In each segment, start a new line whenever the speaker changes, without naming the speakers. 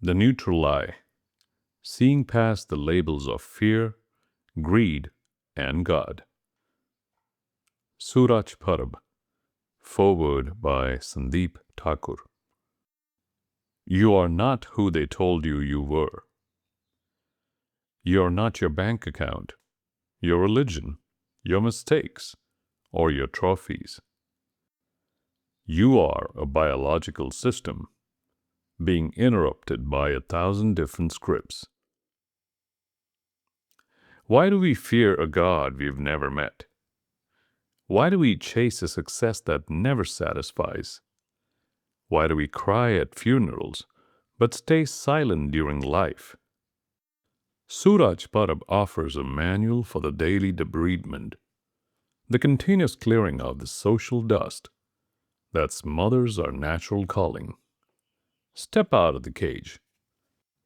The Neutral Eye, Seeing Past the Labels of Fear, Greed, and God. Suraaj Parab, Foreword by Sandeep Thakur. You are not who they told you you were. You are not your bank account, your religion, your mistakes, or your trophies. You are a biological system being interrupted by 1,000 different scripts. Why do we fear a God we've never met? Why do we chase a success that never satisfies? Why do we cry at funerals but stay silent during life? Suraaj Parab offers a manual for the daily debridement, the continuous clearing of the social dust that smothers our natural calling. Step out of the cage.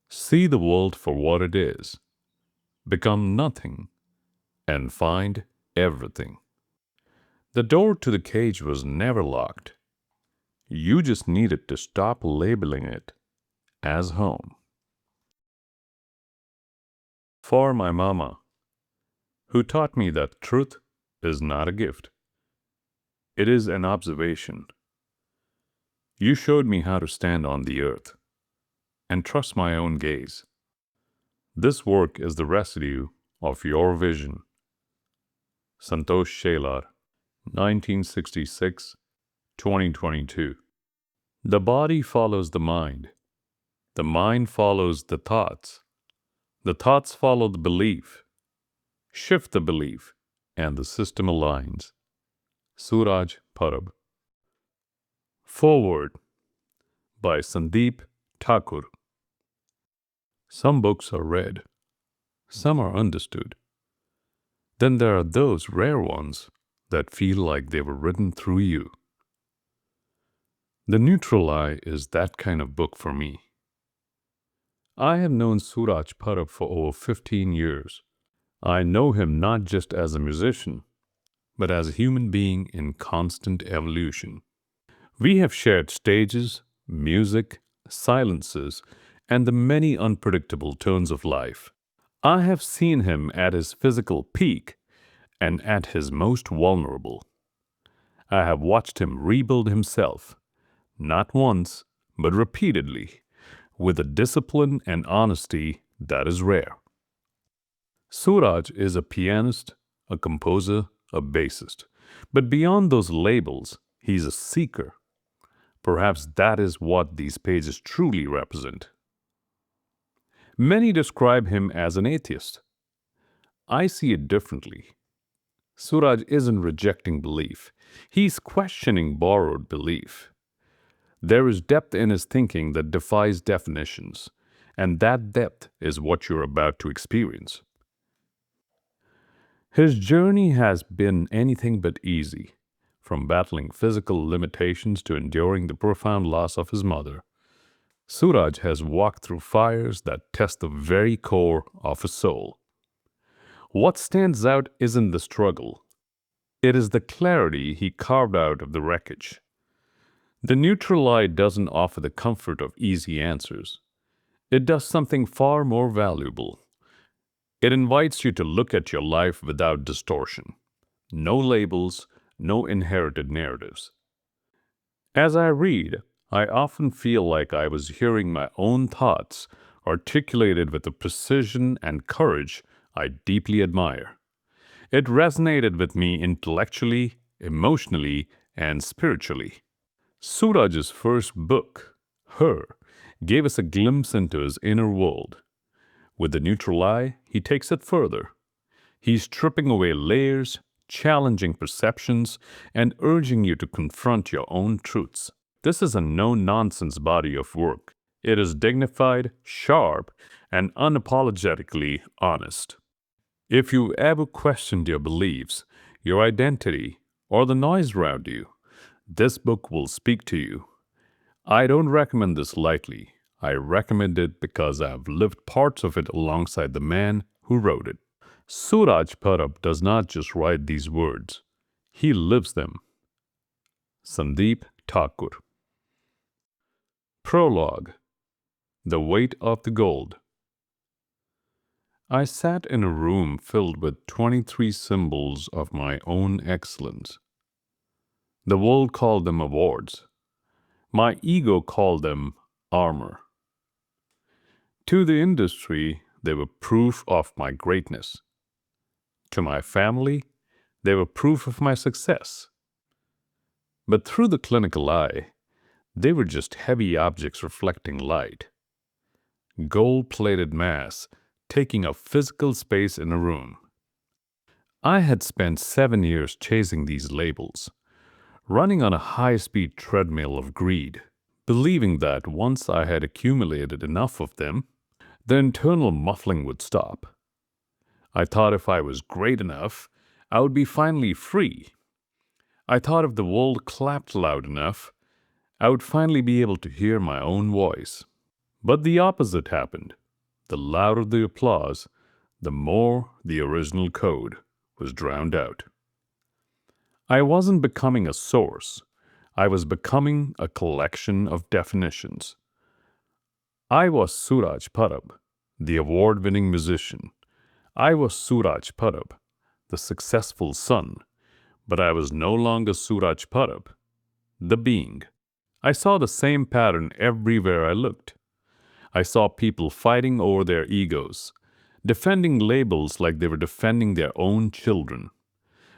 See the world for what it is. Become nothing and find everything. The door to the cage was never locked. You just needed to stop labeling it as home. For my mama, who taught me that truth is not a gift. It is an observation. You showed me how to stand on the earth and trust my own gaze. This work is the residue of your vision. Santosh Shelar, 1966-2022. The body follows the mind follows the thoughts follow the belief. Shift the belief, and the system aligns. Suraaj Parab. Foreword by Sandeep Thakur. Some books are read, some are understood. Then there are those rare ones that feel like they were written through you. The Neutral Eye is that kind of book for me. I have known Suraaj Parab for over 15 years. I know him not just as a musician, but as a human being in constant evolution. We have shared stages, music, silences, and the many unpredictable turns of life. I have seen him at his physical peak and at his most vulnerable. I have watched him rebuild himself, not once, but repeatedly, with a discipline and honesty that is rare. Suraaj is a pianist, a composer, a bassist. But beyond those labels, he's a seeker. Perhaps that is what these pages truly represent. Many describe him as an atheist. I see it differently. Suraaj isn't rejecting belief. He's questioning borrowed belief. There is depth in his thinking that defies definitions, and that depth is what you're about to experience. His journey has been anything but easy, from battling physical limitations to enduring the profound loss of his mother. Suraaj has walked through fires that test the very core of his soul. What stands out isn't the struggle. It is the clarity he carved out of the wreckage. The Neutral Eye doesn't offer the comfort of easy answers. It does something far more valuable. It invites you to look at your life without distortion. No labels, no inherited narratives. As I read, I often feel like I was hearing my own thoughts articulated with a precision and courage I deeply admire. It resonated with me intellectually, emotionally, and spiritually. Suraaj's first book, Her, gave us a glimpse into his inner world. With The Neutral Eye, he takes it further. He's stripping away layers, challenging perceptions, and urging you to confront your own truths. This is a no-nonsense body of work. It is dignified, sharp, and unapologetically honest. If you ever questioned your beliefs, your identity, or the noise around you, this book will speak to you. I don't recommend this lightly. I recommend it because I've lived parts of it alongside the man who wrote it. Suraaj Parab does not just write these words. He lives them. Sandeep Thakur. Prologue The weight of the gold. I sat in a room filled with 23 symbols of my own excellence. The world called them awards. My ego called them armor. To the industry, they were proof of my greatness. To my family, they were proof of my success. But through the clinical eye, they were just heavy objects reflecting light. Gold-plated mass taking up physical space in a room. I had spent 7 years chasing these labels, running on a high-speed treadmill of greed, believing that once I had accumulated enough of them, the internal muffling would stop. I thought if I was great enough, I would be finally free. I thought if the world clapped loud enough, I would finally be able to hear my own voice. But the opposite happened. The louder the applause, the more the original code was drowned out. I wasn't becoming a source. I was becoming a collection of definitions. I was Suraaj Parab, the award-winning musician. I was Suraaj Parab, the successful son. But I was no longer Suraaj Parab, the being. I saw the same pattern everywhere I looked. I saw people fighting over their egos, defending labels like they were defending their own children.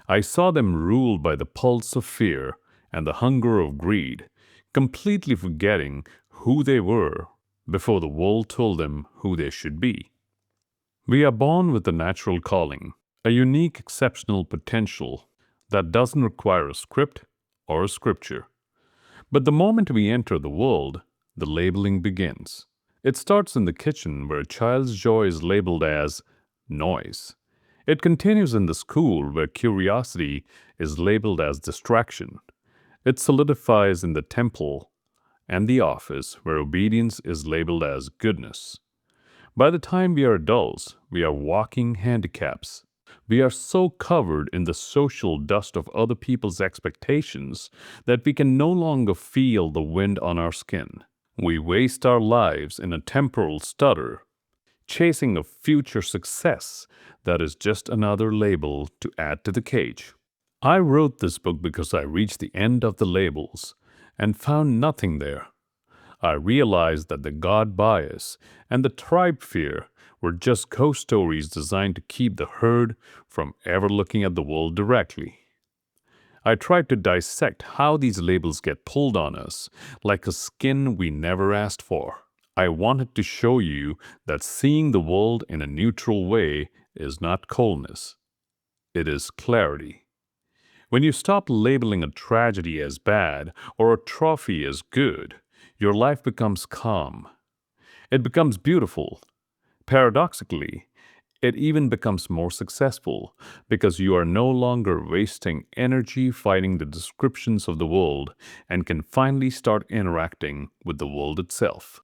I saw them ruled by the pulse of fear and the hunger of greed, completely forgetting who they were before the world told them who they should be. We are born with a natural calling, a unique, exceptional potential that doesn't require a script or a scripture. But the moment we enter the world, the labeling begins. It starts in the kitchen where a child's joy is labeled as noise. It continues in the school where curiosity is labeled as distraction. It solidifies in the temple and the office where obedience is labeled as goodness. By the time we are adults, we are walking handicaps. We are so covered in the social dust of other people's expectations that we can no longer feel the wind on our skin. We waste our lives in a temporal stutter, chasing a future success that is just another label to add to the cage. I wrote this book because I reached the end of the labels and found nothing there. I realized that the God bias and the tribe fear were just ghost stories designed to keep the herd from ever looking at the world directly. I tried to dissect how these labels get pulled on us, like a skin we never asked for. I wanted to show you that seeing the world in a neutral way is not coldness. It is clarity. When you stop labeling a tragedy as bad or a trophy as good, your life becomes calm. It becomes beautiful. Paradoxically, it even becomes more successful because you are no longer wasting energy fighting the descriptions of the world and can finally start interacting with the world itself.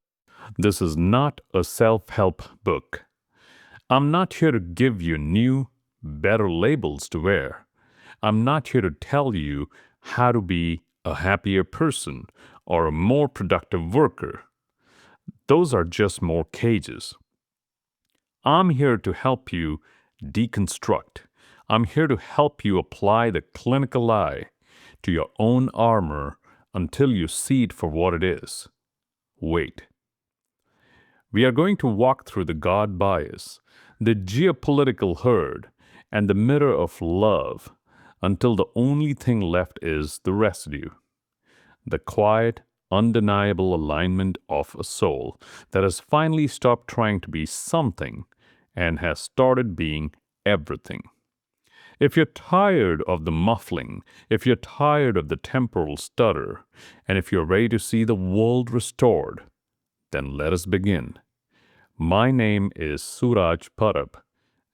This is not a self-help book. I'm not here to give you new, better labels to wear. I'm not here to tell you how to be a happier person or a more productive worker. Those are just more cages. I'm here to help you deconstruct. I'm here to help you apply the clinical eye to your own armor until you see it for what it is. Wait. We are going to walk through the God bias, the geopolitical herd, and the mirror of love until the only thing left is the residue. The quiet, undeniable alignment of a soul that has finally stopped trying to be something and has started being everything. If you're tired of the muffling, if you're tired of the temporal stutter, and if you're ready to see the world restored, then let us begin. My name is Suraaj Parab,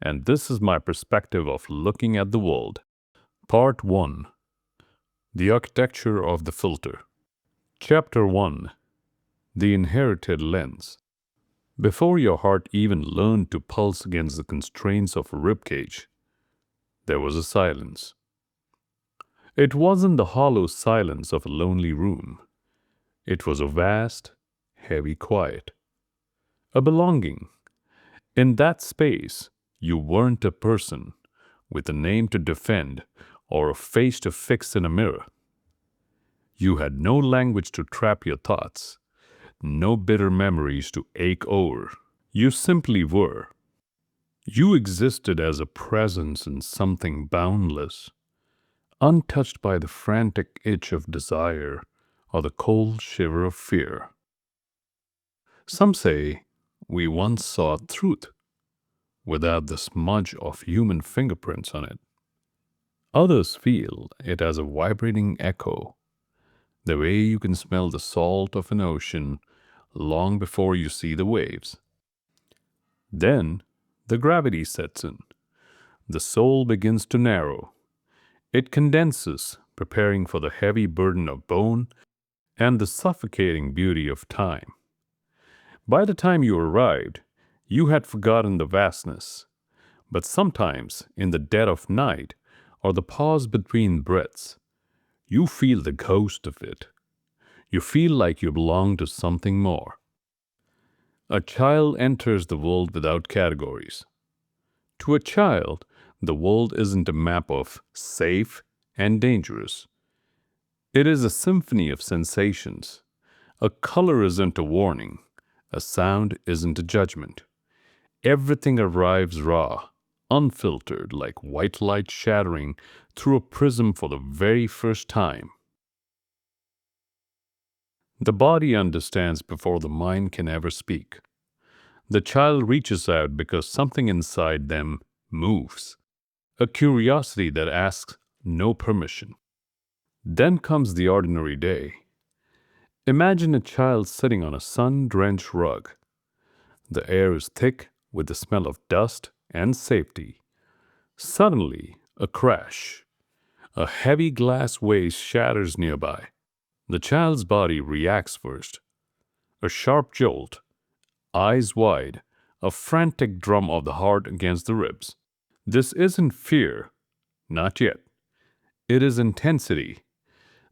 and this is my perspective of looking at the world. Part 1. The Architecture of the Filter. Chapter 1. The Inherited Lens. Before your heart even learned to pulse against the constraints of a ribcage, there was a silence. It wasn't the hollow silence of a lonely room. It was a vast, heavy quiet. a belonging. In that space, you weren't a person with a name to defend or a face to fix in a mirror. You had no language to trap your thoughts, no bitter memories to ache over. You simply were. You existed as a presence in something boundless, untouched by the frantic itch of desire or the cold shiver of fear. Some say we once saw truth without the smudge of human fingerprints on it. Others feel it as a vibrating echo, the way you can smell the salt of an ocean long before you see the waves. Then the gravity sets in. The soul begins to narrow. It condenses, preparing for the heavy burden of bone and the suffocating beauty of time. By the time you arrived, you had forgotten the vastness. But sometimes, in the dead of night, or the pause between breaths, you feel the ghost of it. You feel like you belong to something more. A child enters the world without categories. To a child, the world isn't a map of safe and dangerous. It is a symphony of sensations. A color isn't a warning. A sound isn't a judgment. Everything arrives raw, unfiltered, like white light shattering through a prism for the very first time. The body understands before the mind can ever speak. The child reaches out because something inside them moves, a curiosity that asks no permission. Then comes the ordinary day. Imagine a child sitting on a sun-drenched rug. The air is thick with the smell of dust and safety. Suddenly, a crash. A heavy glass vase shatters nearby. The child's body reacts first. A sharp jolt, eyes wide, a frantic drum of the heart against the ribs. This isn't fear, not yet. It is intensity.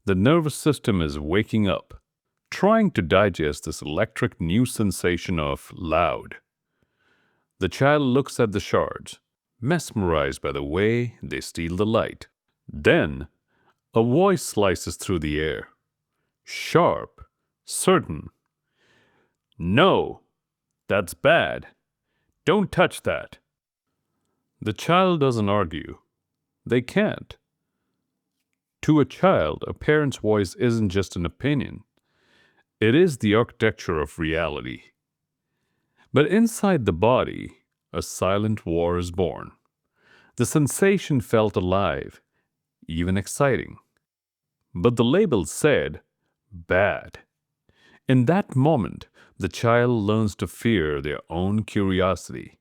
The nervous system is waking up, trying to digest this electric new sensation of loud. The child looks at the shards, mesmerized by the way they steal the light. Then, a voice slices through the air. Sharp, certain. No, that's bad. Don't touch that. The child doesn't argue. They can't. To a child, a parent's voice isn't just an opinion. It is the architecture of reality. But inside the body, a silent war is born. The sensation felt alive, even exciting. But the label said, bad. In that moment, the child learns to fear their own curiosity.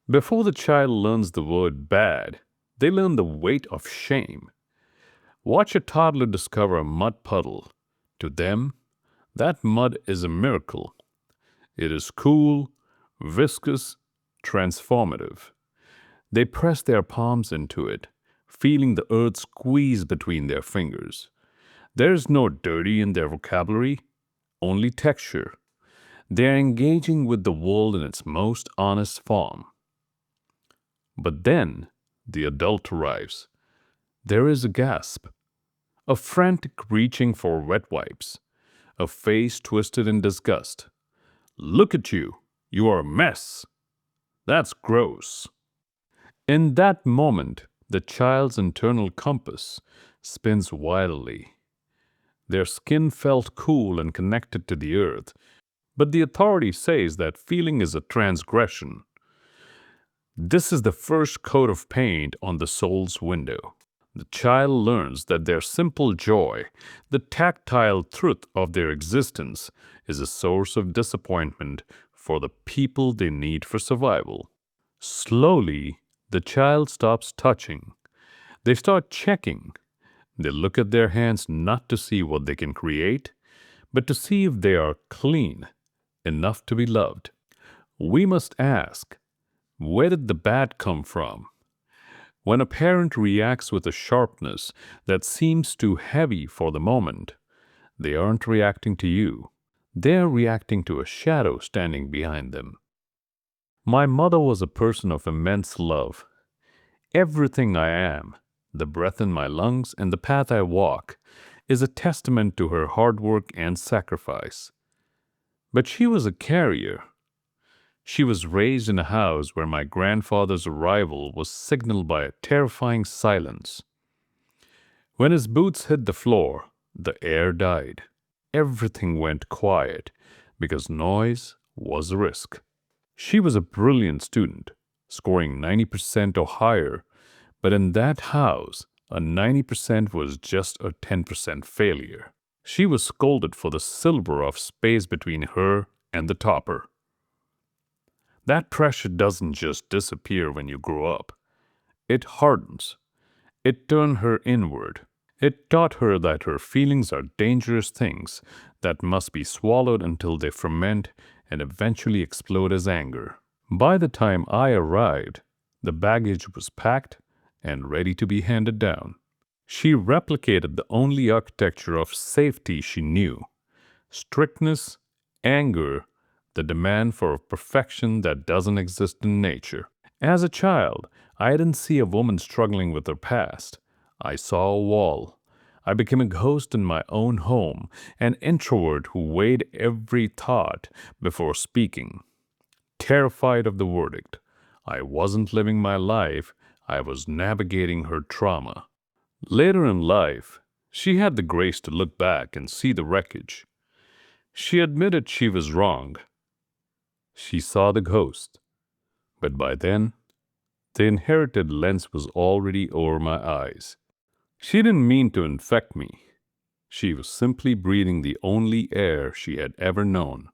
Before the child learns the word bad, they learn the weight of shame. Watch a toddler discover a mud puddle. To them, that mud is a miracle. It is cool, viscous, transformative. They press their palms into it, feeling the earth squeeze between their fingers. There is no dirty in their vocabulary, only texture. They are engaging with the world in its most honest form. But then the adult arrives. There is a gasp, a frantic reaching for wet wipes, a face twisted in disgust. Look at you. You are a mess. That's gross. In that moment, the child's internal compass spins wildly. Their skin felt cool and connected to the earth, but the authority says that feeling is a transgression. This is the first coat of paint on the soul's window. The child learns that their simple joy, the tactile truth of their existence, is a source of disappointment for the people they need for survival. Slowly, the child stops touching. They start checking. They look at their hands not to see what they can create, but to see if they are clean enough to be loved. We must ask, where did the bad come from? When a parent reacts with a sharpness that seems too heavy for the moment, they aren't reacting to you. They're reacting to a shadow standing behind them. My mother was a person of immense love. Everything I am, the breath in my lungs and the path I walk, is a testament to her hard work and sacrifice. But she was a carrier. She was raised in a house where my grandfather's arrival was signaled by a terrifying silence. When his boots hit the floor, the air died. Everything went quiet because noise was a risk. She was a brilliant student, scoring 90% or higher, but in that house, a 90% was just a 10% failure. She was scolded for the silver of space between her and the topper. That pressure doesn't just disappear when you grow up. It hardens. It turned her inward. It taught her that her feelings are dangerous things that must be swallowed until they ferment and eventually explode as anger. By the time I arrived, the baggage was packed and ready to be handed down. She replicated the only architecture of safety she knew: strictness, anger, the demand for perfection that doesn't exist in nature. As a child, I didn't see a woman struggling with her past. I saw a wall. I became a ghost in my own home, an introvert who weighed every thought before speaking. Terrified of the verdict, I wasn't living my life, I was navigating her trauma. Later in life, she had the grace to look back and see the wreckage. She admitted she was wrong. She saw the ghost. But by then, the inherited lens was already over my eyes. She didn't mean to infect me. She was simply breathing the only air she had ever known.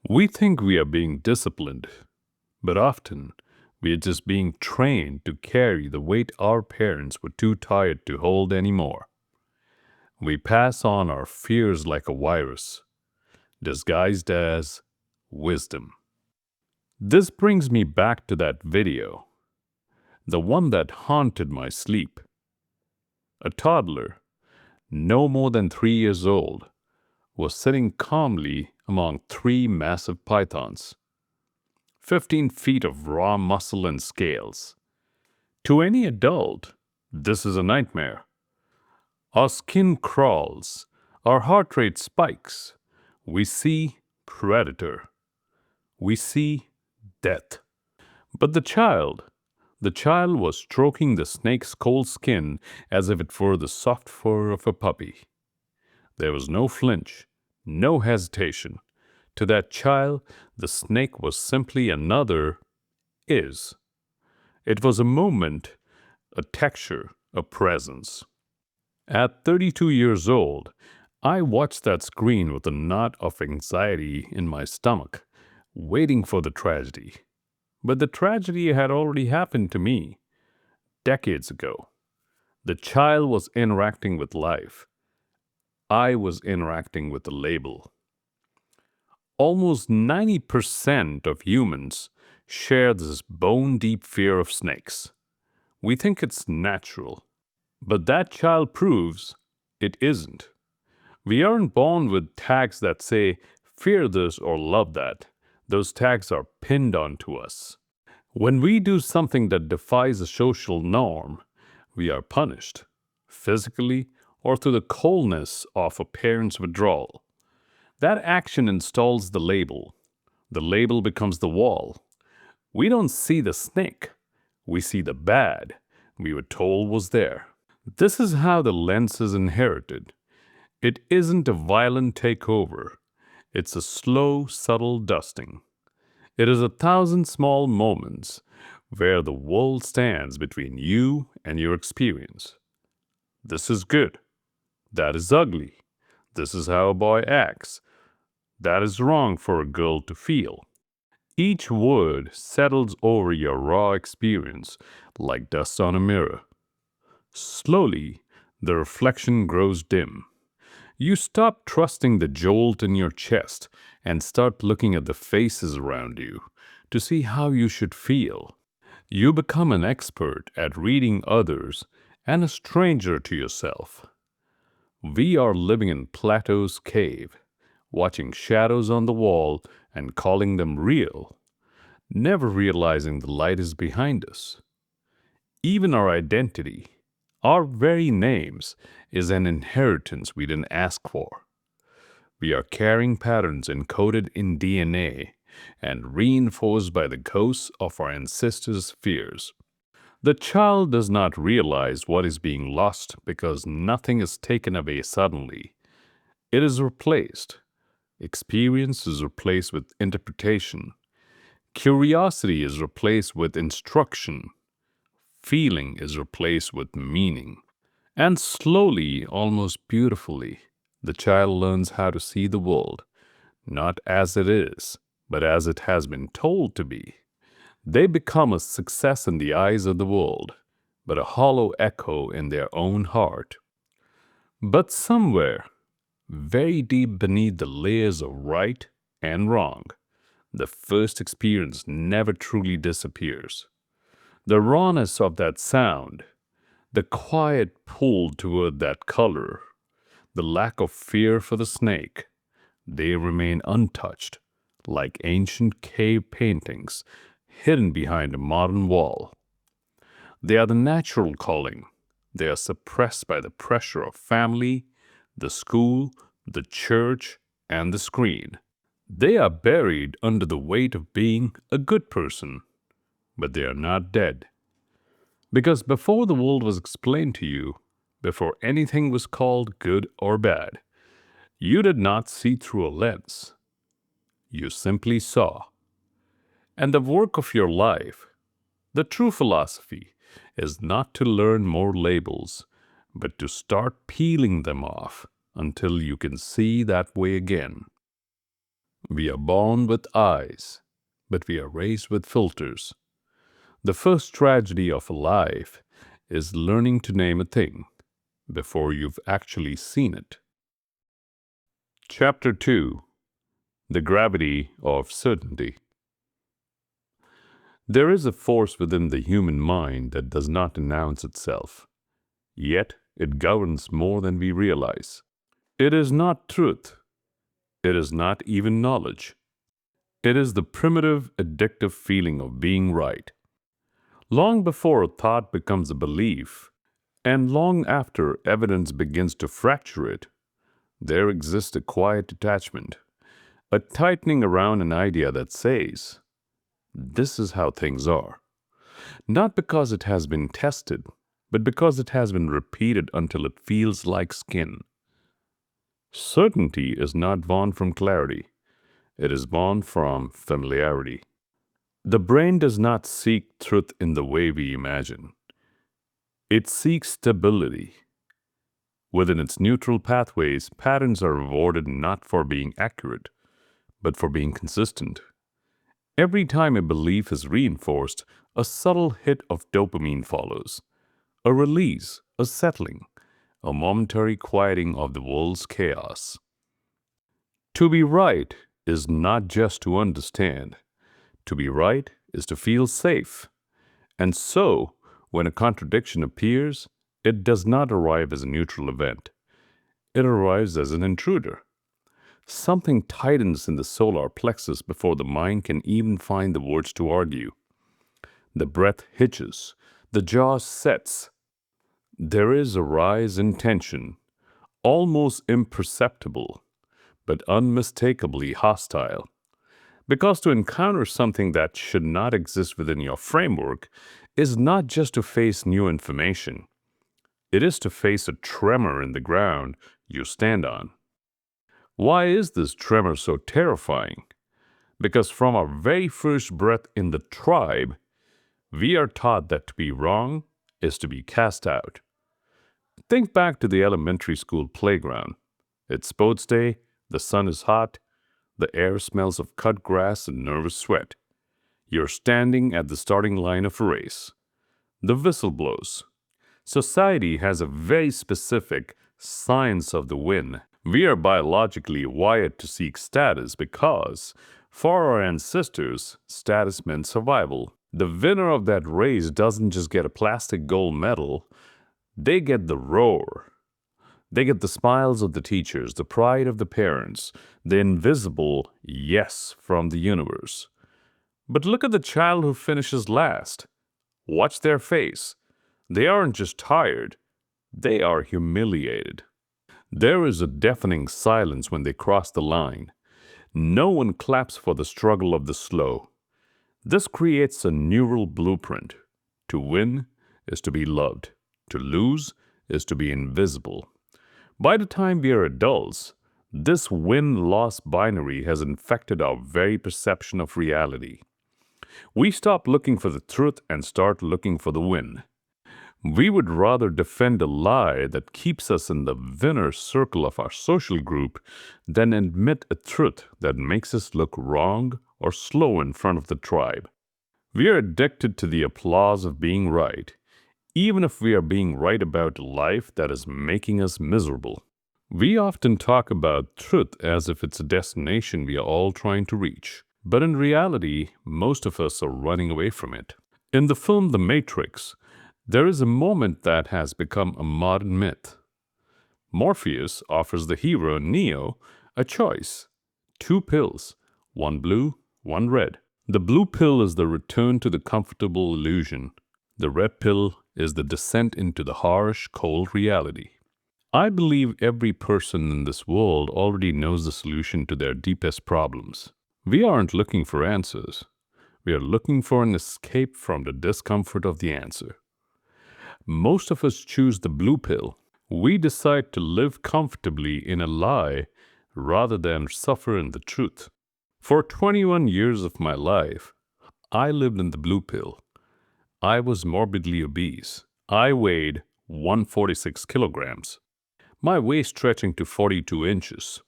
We think we are being disciplined, but often we are just being trained to carry the weight our parents were too tired to hold anymore. We pass on our fears like a virus, disguised as wisdom. This brings me back to that video, the one that haunted my sleep. A toddler, no more than 3 years old, was sitting calmly among 3 massive pythons, 15 feet of raw muscle and scales. To any adult, this is a nightmare. Our skin crawls, our heart rate spikes. We see predator. We see death. But the child was stroking the snake's cold skin as if it were the soft fur of a puppy. There was no flinch, no hesitation. To that child, the snake was simply another is. It was a movement, a texture, a presence. At 32 years old, I watched that screen with a knot of anxiety in my stomach, waiting for the tragedy. But the tragedy had already happened to me decades ago. The child was interacting with life. I was interacting with the label. Almost 90% of humans share this bone-deep fear of snakes. We think it's natural, but that child proves it isn't. We aren't born with tags that say, fear this or love that. Those tags are pinned onto us. When we do something that defies a social norm, we are punished, physically or through the coldness of a parent's withdrawal. That action installs the label. The label becomes the wall. We don't see the snake. We see the bad we were told was there. This is how the lens is inherited. It isn't a violent takeover. It's a slow, subtle dusting. It is 1,000 small moments where the world stands between you and your experience. This is good. That is ugly. This is how a boy acts. That is wrong for a girl to feel. Each word settles over your raw experience like dust on a mirror. Slowly, the reflection grows dim. You stop trusting the jolt in your chest and start looking at the faces around you to see how you should feel. You become an expert at reading others and a stranger to yourself. We are living in Plato's cave, watching shadows on the wall and calling them real, never realizing the light is behind us. Even our identity, our very names, is an inheritance we didn't ask for. We are carrying patterns encoded in DNA and reinforced by the ghosts of our ancestors' fears. The child does not realize what is being lost because nothing is taken away suddenly. It is replaced. Experience is replaced with interpretation. Curiosity is replaced with instruction. Feeling is replaced with meaning. And slowly, almost beautifully, the child learns how to see the world, not as it is, but as it has been told to be. They become a success in the eyes of the world, but a hollow echo in their own heart. But somewhere, very deep beneath the layers of right and wrong, the first experience never truly disappears. The rawness of that sound, the quiet pull toward that color, the lack of fear for the snake, they remain untouched, like ancient cave paintings hidden behind a modern wall. They are the natural calling. They are suppressed by the pressure of family, the school, the church, and the screen. They are buried under the weight of being a good person, but they are not dead. Because before the world was explained to you, before anything was called good or bad, you did not see through a lens. You simply saw. And the work of your life, the true philosophy, is not to learn more labels, but to start peeling them off until you can see that way again. We are born with eyes, but we are raised with filters. The first tragedy of a life is learning to name a thing before you've actually seen it. Chapter 2: The Gravity of Certainty. There is a force within the human mind that does not announce itself, yet it governs more than we realize. It is not truth. It is not even knowledge. It is the primitive, addictive feeling of being right. Long before a thought becomes a belief, and long after evidence begins to fracture it, there exists a quiet attachment, a tightening around an idea that says, this is how things are. Not because it has been tested, but because it has been repeated until it feels like skin. Certainty is not born from clarity. It is born from familiarity. The brain does not seek truth in the way we imagine. It seeks stability. Within its neutral pathways, patterns are rewarded not for being accurate, but for being consistent. Every time a belief is reinforced, a subtle hit of dopamine follows. A release, a settling, a momentary quieting of the world's chaos. To be right is not just to understand. To be right is to feel safe. And so, when a contradiction appears, it does not arrive as a neutral event. It arrives as an intruder. Something tightens in the solar plexus before the mind can even find the words to argue. The breath hitches. The jaw sets. There is a rise in tension, almost imperceptible, but unmistakably hostile. Because to encounter something that should not exist within your framework is not just to face new information. It is to face a tremor in the ground you stand on. Why is this tremor so terrifying? Because from our very first breath in the tribe, we are taught that to be wrong is to be cast out. Think back to the elementary school playground. It's sports day, the sun is hot, the air smells of cut grass and nervous sweat. You're standing at the starting line of a race. The whistle blows. Society has a very specific science of the win. We are biologically wired to seek status because, for our ancestors, status meant survival. The winner of that race doesn't just get a plastic gold medal, they get the roar. They get the smiles of the teachers, the pride of the parents, the invisible yes from the universe. But look at the child who finishes last. Watch their face. They aren't just tired, they are humiliated. There is a deafening silence when they cross the line. No one claps for the struggle of the slow. This creates a neural blueprint. To win is to be loved. To lose is to be invisible. By the time we are adults, this win-loss binary has infected our very perception of reality. We stop looking for the truth and start looking for the win. We would rather defend a lie that keeps us in the winner circle of our social group than admit a truth that makes us look wrong or slow in front of the tribe. We are addicted to the applause of being right, even if we are being right about a life that is making us miserable. We often talk about truth as if it's a destination we are all trying to reach, but in reality, most of us are running away from it. In the film The Matrix, there is a moment that has become a modern myth. Morpheus offers the hero, Neo, a choice. 2 pills, one blue, one red. The blue pill is the return to the comfortable illusion. The red pill is the descent into the harsh, cold reality. I believe every person in this world already knows the solution to their deepest problems. We aren't looking for answers. We are looking for an escape from the discomfort of the answer. Most of us choose the blue pill. We decide to live comfortably in a lie rather than suffer in the truth. For 21 years of my life, I lived in the blue pill. I was morbidly obese. I weighed 146 kilograms. My waist stretching to 42 inches.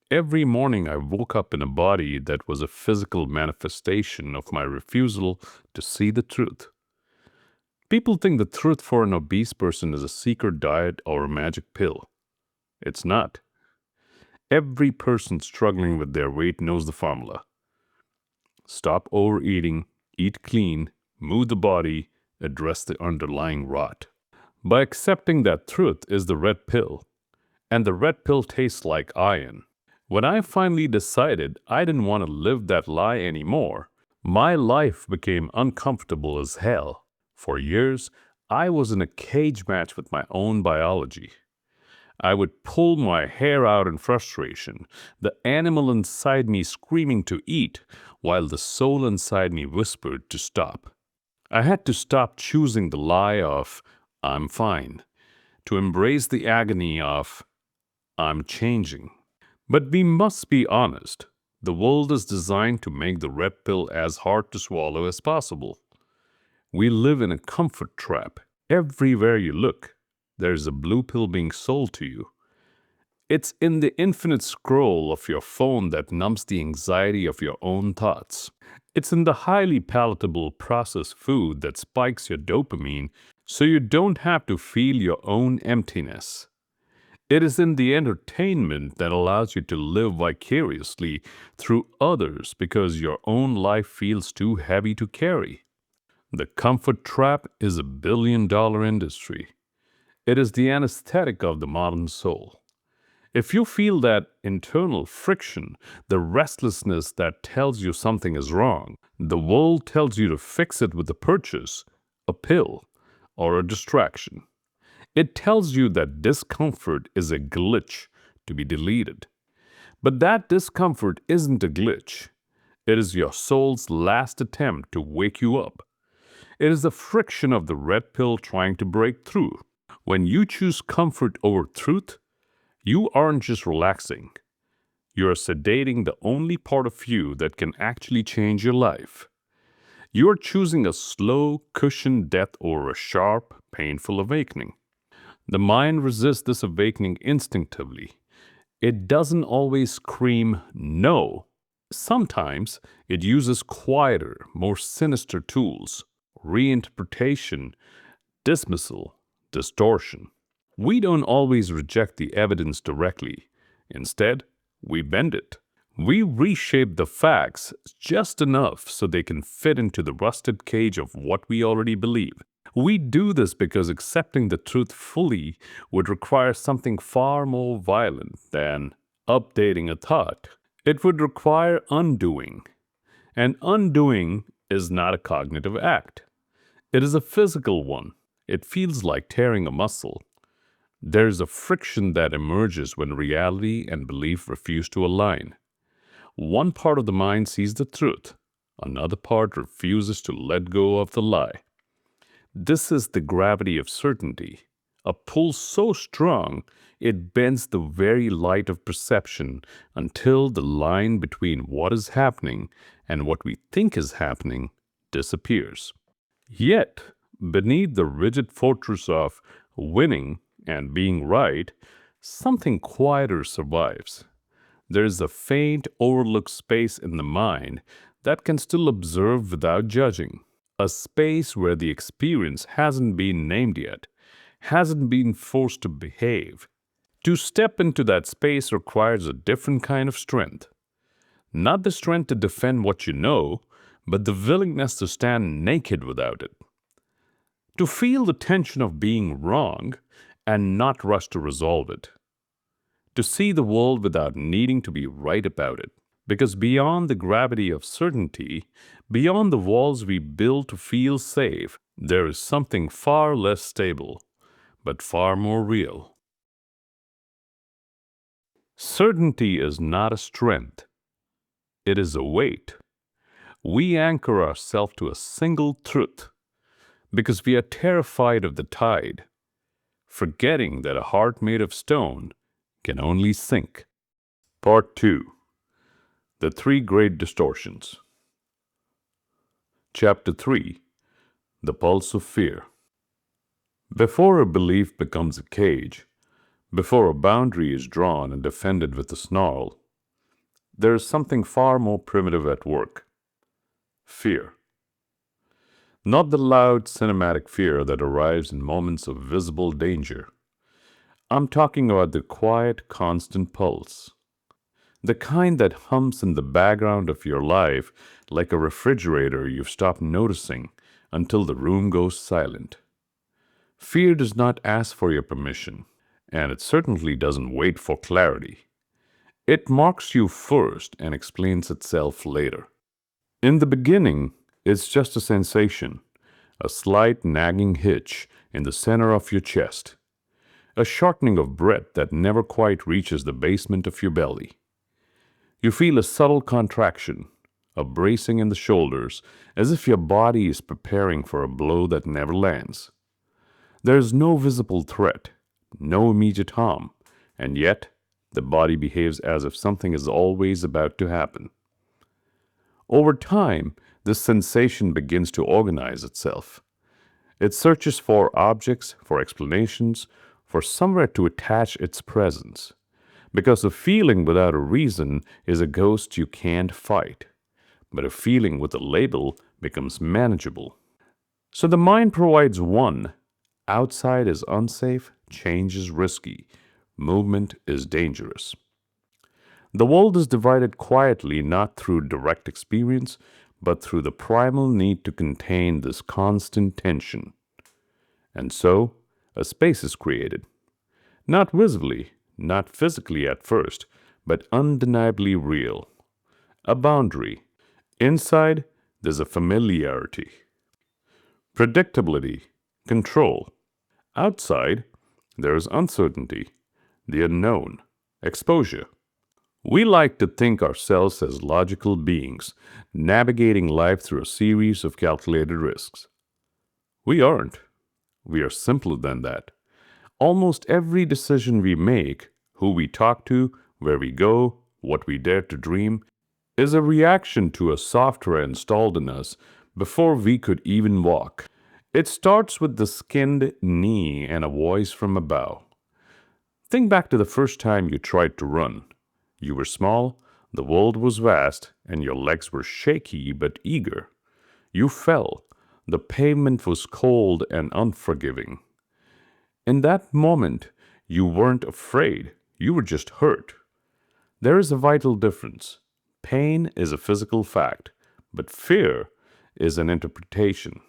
Every morning I woke up in a body that was a physical manifestation of my refusal to see the truth. People think the truth for an obese person is a secret diet or a magic pill. It's not. Every person struggling with their weight knows the formula. Stop overeating, eat clean, move the body, address the underlying rot. By accepting that truth is the red pill, and the red pill tastes like iron. When I finally decided I didn't want to live that lie anymore, my life became uncomfortable as hell. For years, I was in a cage match with my own biology. I would pull my hair out in frustration, the animal inside me screaming to eat, while the soul inside me whispered to stop. I had to stop choosing the lie of, I'm fine, to embrace the agony of, I'm changing. But we must be honest. The world is designed to make the red pill as hard to swallow as possible. We live in a comfort trap. Everywhere you look, there's a blue pill being sold to you. It's in the infinite scroll of your phone that numbs the anxiety of your own thoughts. It's in the highly palatable processed food that spikes your dopamine so you don't have to feel your own emptiness. It is in the entertainment that allows you to live vicariously through others because your own life feels too heavy to carry. The comfort trap is a billion-dollar industry. It is the anesthetic of the modern soul. If you feel that internal friction, the restlessness that tells you something is wrong, the world tells you to fix it with a purchase, a pill, or a distraction. It tells you that discomfort is a glitch to be deleted. But that discomfort isn't a glitch. It is your soul's last attempt to wake you up. It is the friction of the red pill trying to break through. When you choose comfort over truth, you aren't just relaxing. You are sedating the only part of you that can actually change your life. You are choosing a slow, cushioned death over a sharp, painful awakening. The mind resists this awakening instinctively. It doesn't always scream no. Sometimes it uses quieter, more sinister tools. Reinterpretation, dismissal, distortion. We don't always reject the evidence directly. Instead, we bend it. We reshape the facts just enough so they can fit into the rusted cage of what we already believe. We do this because accepting the truth fully would require something far more violent than updating a thought. It would require undoing. And undoing is not a cognitive act. It is a physical one. It feels like tearing a muscle. There's a friction that emerges when reality and belief refuse to align. One part of the mind sees the truth. Another part refuses to let go of the lie. This is the gravity of certainty, a pull so strong it bends the very light of perception until the line between what is happening and what we think is happening disappears. Yet, beneath the rigid fortress of winning and being right, something quieter survives. There is a faint, overlooked space in the mind that can still observe without judging. A space where the experience hasn't been named yet, hasn't been forced to behave. To step into that space requires a different kind of strength. Not the strength to defend what you know, but the willingness to stand naked without it. To feel the tension of being wrong and not rush to resolve it. To see the world without needing to be right about it. Because beyond the gravity of certainty, beyond the walls we build to feel safe, there is something far less stable, but far more real. Certainty is not a strength. It is a weight. We anchor ourselves to a single truth because we are terrified of the tide, forgetting that a heart made of stone can only sink. Part 2. The Three Great Distortions. Chapter 3. The Pulse of Fear. Before a belief becomes a cage, before a boundary is drawn and defended with a snarl, there is something far more primitive at work. Fear. Not the loud cinematic fear that arrives in moments of visible danger. I'm talking about the quiet, constant pulse. The kind that hums in the background of your life like a refrigerator you've stopped noticing until the room goes silent. Fear does not ask for your permission, and it certainly doesn't wait for clarity. It marks you first and explains itself later. In the beginning, it's just a sensation, a slight nagging hitch in the center of your chest, a shortening of breath that never quite reaches the basement of your belly. You feel a subtle contraction, a bracing in the shoulders, as if your body is preparing for a blow that never lands. There is no visible threat, no immediate harm, and yet the body behaves as if something is always about to happen. Over time, this sensation begins to organize itself. It searches for objects, for explanations, for somewhere to attach its presence. Because a feeling without a reason is a ghost you can't fight. But a feeling with a label becomes manageable. So the mind provides one. Outside is unsafe, change is risky, movement is dangerous. The world is divided quietly not through direct experience, but through the primal need to contain this constant tension. And so, a space is created. Not visibly, not physically at first, but undeniably real. A boundary. Inside, there's a familiarity. Predictability. Control. Outside, there is uncertainty, the unknown, exposure. We like to think ourselves as logical beings, navigating life through a series of calculated risks. We aren't. We are simpler than that. Almost every decision we make, who we talk to, where we go, what we dare to dream, is a reaction to a software installed in us before we could even walk. It starts with the skinned knee and a voice from above. Think back to the first time you tried to run. You were small, the world was vast, and your legs were shaky but eager. You fell. The pavement was cold and unforgiving. In that moment, you weren't afraid. You were just hurt. There is a vital difference. Pain is a physical fact, but fear is an interpretation.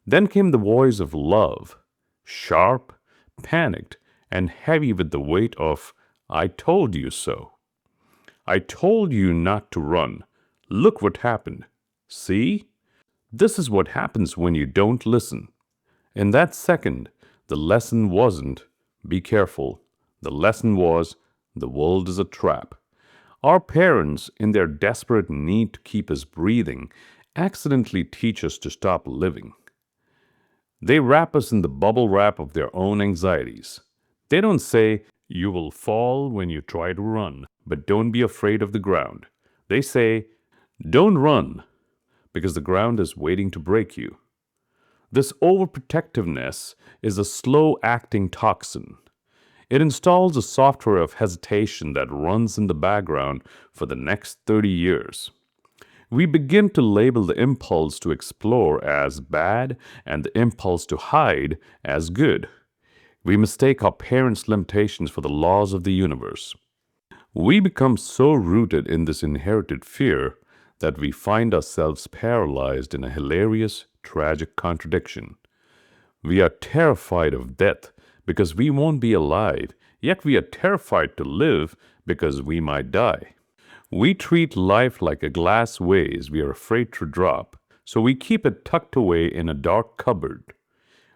Then came the voice of love, sharp, panicked, and heavy with the weight of, "I told you so. I told you not to run. Look what happened. See? This is what happens when you don't listen." In that second, the lesson wasn't, "Be careful." The lesson was, the world is a trap. Our parents, in their desperate need to keep us breathing, accidentally teach us to stop living. They wrap us in the bubble wrap of their own anxieties. They don't say, "You will fall when you try to run, but don't be afraid of the ground." They say, "Don't run, because the ground is waiting to break you." This overprotectiveness is a slow-acting toxin. It installs a software of hesitation that runs in the background for the next 30 years. We begin to label the impulse to explore as bad and the impulse to hide as good. We mistake our parents' limitations for the laws of the universe. We become so rooted in this inherited fear that we find ourselves paralyzed in a hilarious, tragic contradiction. We are terrified of death because we won't be alive, yet we are terrified to live because we might die. We treat life like a glass vase we are afraid to drop, so we keep it tucked away in a dark cupboard.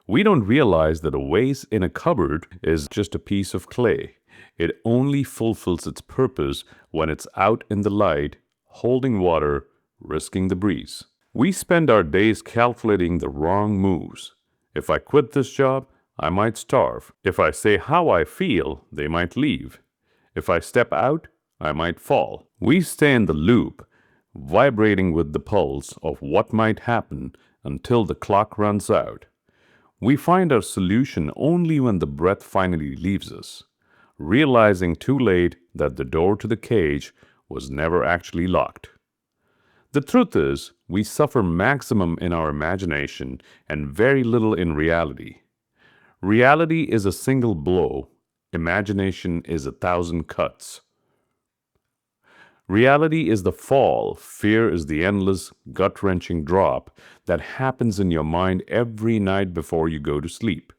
We don't realize that a vase in a cupboard is just a piece of clay. It only fulfills its purpose when it's out in the light, holding water, risking the breeze. We spend our days calculating the wrong moves. If I quit this job, I might starve. If I say how I feel, they might leave. If I step out, I might fall. We stay in the loop, vibrating with the pulse of what might happen until the clock runs out. We find our solution only when the breath finally leaves us, realizing too late that the door to the cage was never actually locked. The truth is, we suffer maximum in our imagination and very little in reality. Reality is a single blow. Imagination is 1,000 cuts. Reality is the fall. Fear is the endless, gut-wrenching drop that happens in your mind every night before you go to sleep.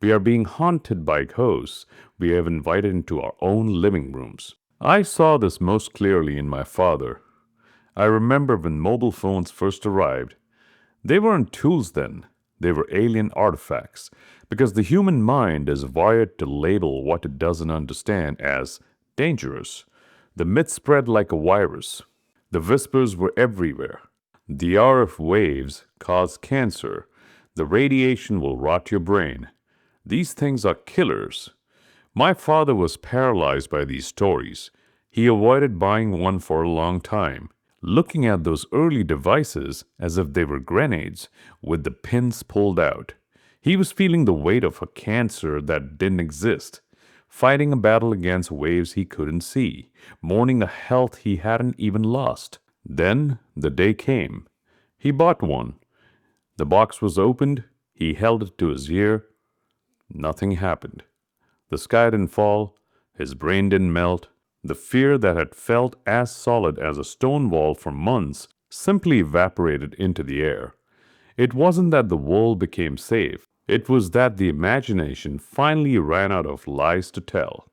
We are being haunted by ghosts we have invited into our own living rooms. I saw this most clearly in my father. I remember when mobile phones first arrived. They weren't tools then. They were alien artifacts, because the human mind is wired to label what it doesn't understand as dangerous. The myth spread like a virus. The whispers were everywhere. The RF waves cause cancer. The radiation will rot your brain. These things are killers. My father was paralyzed by these stories. He avoided buying one for a long time, looking at those early devices as if they were grenades with the pins pulled out. He was feeling the weight of a cancer that didn't exist, fighting a battle against waves he couldn't see, mourning a health he hadn't even lost. Then the day came. He bought one. The box was opened. He held it to his ear. Nothing happened. The sky didn't fall. His brain didn't melt. The fear that had felt as solid as a stone wall for months simply evaporated into the air. It wasn't that the world became safe. It was that the imagination finally ran out of lies to tell.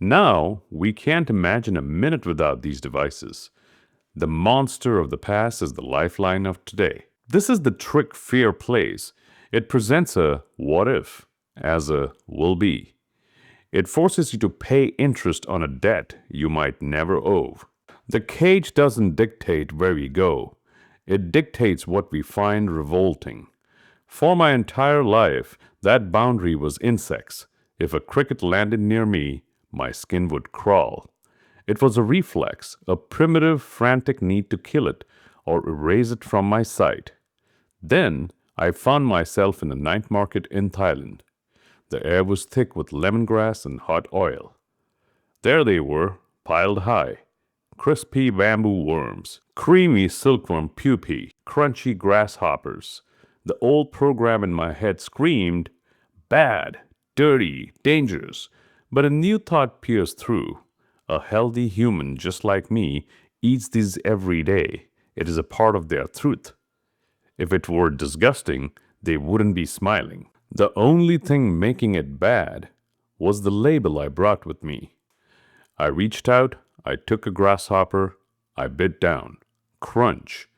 Now, we can't imagine a minute without these devices. The monster of the past is the lifeline of today. This is the trick fear plays. It presents a what if as a will be. It forces you to pay interest on a debt you might never owe. The cage doesn't dictate where we go. It dictates what we find revolting. For my entire life, that boundary was insects. If a cricket landed near me, my skin would crawl. It was a reflex, a primitive, frantic need to kill it or erase it from my sight. Then I found myself in a night market in Thailand. The air was thick with lemongrass and hot oil. There they were, piled high. Crispy bamboo worms, creamy silkworm pupae, crunchy grasshoppers. The old program in my head screamed, bad, dirty, dangerous. But a new thought pierced through. A healthy human just like me eats these every day. It is a part of their truth. If it were disgusting, they wouldn't be smiling. The only thing making it bad was the label I brought with me. I reached out, I took a grasshopper, I bit down. Crunch.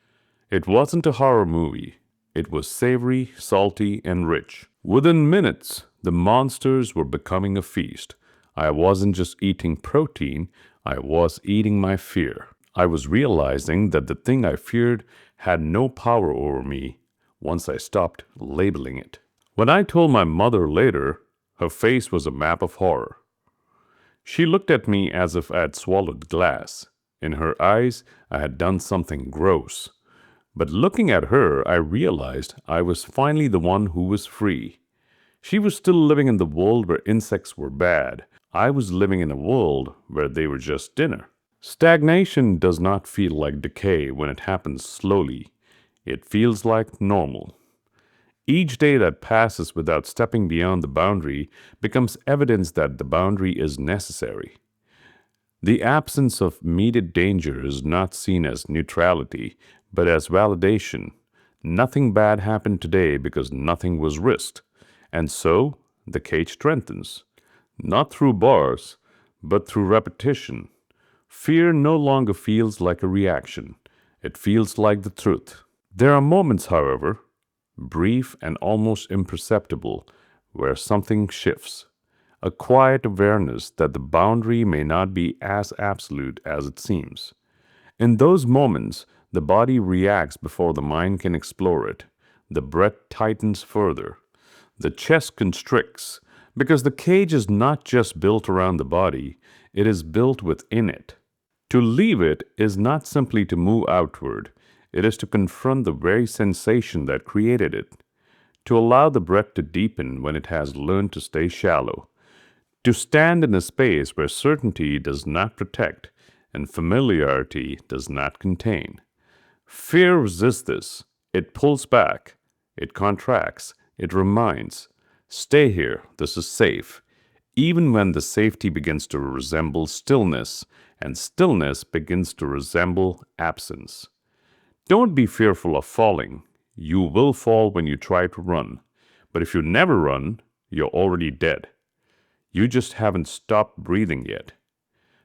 It wasn't a horror movie. It was savory, salty, and rich. Within minutes, the monsters were becoming a feast. I wasn't just eating protein, I was eating my fear. I was realizing that the thing I feared had no power over me once I stopped labeling it. When I told my mother later, her face was a map of horror. She looked at me as if I had swallowed glass. In her eyes, I had done something gross. But looking at her, I realized I was finally the one who was free. She was still living in the world where insects were bad. I was living in a world where they were just dinner. Stagnation does not feel like decay when it happens slowly. It feels like normal. Each day that passes without stepping beyond the boundary becomes evidence that the boundary is necessary. The absence of immediate danger is not seen as neutrality, but as validation. Nothing bad happened today because nothing was risked. And so, the cage strengthens. Not through bars, but through repetition. Fear no longer feels like a reaction. It feels like the truth. There are moments, however, brief and almost imperceptible, where something shifts. A quiet awareness that the boundary may not be as absolute as it seems. In those moments, the body reacts before the mind can explore it. The breath tightens further. The chest constricts, because the cage is not just built around the body, it is built within it. To leave it is not simply to move outward, it is to confront the very sensation that created it. To allow the breath to deepen when it has learned to stay shallow. To stand in a space where certainty does not protect and familiarity does not contain. Fear resists this. It pulls back. It contracts. It reminds. Stay here. This is safe. Even when the safety begins to resemble stillness, and stillness begins to resemble absence. Don't be fearful of falling. You will fall when you try to run. But if you never run, you're already dead. You just haven't stopped breathing yet.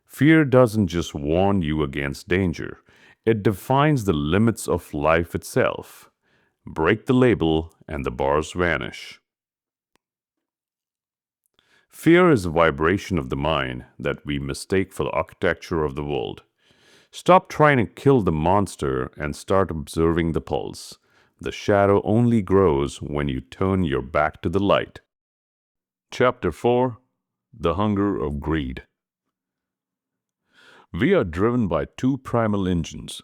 Fear doesn't just warn you against danger. It defines the limits of life itself. Break the label and the bars vanish. Fear is a vibration of the mind that we mistake for the architecture of the world. Stop trying to kill the monster and start observing the pulse. The shadow only grows when you turn your back to the light. Chapter 4: The Hunger of Greed. We are driven by two primal engines,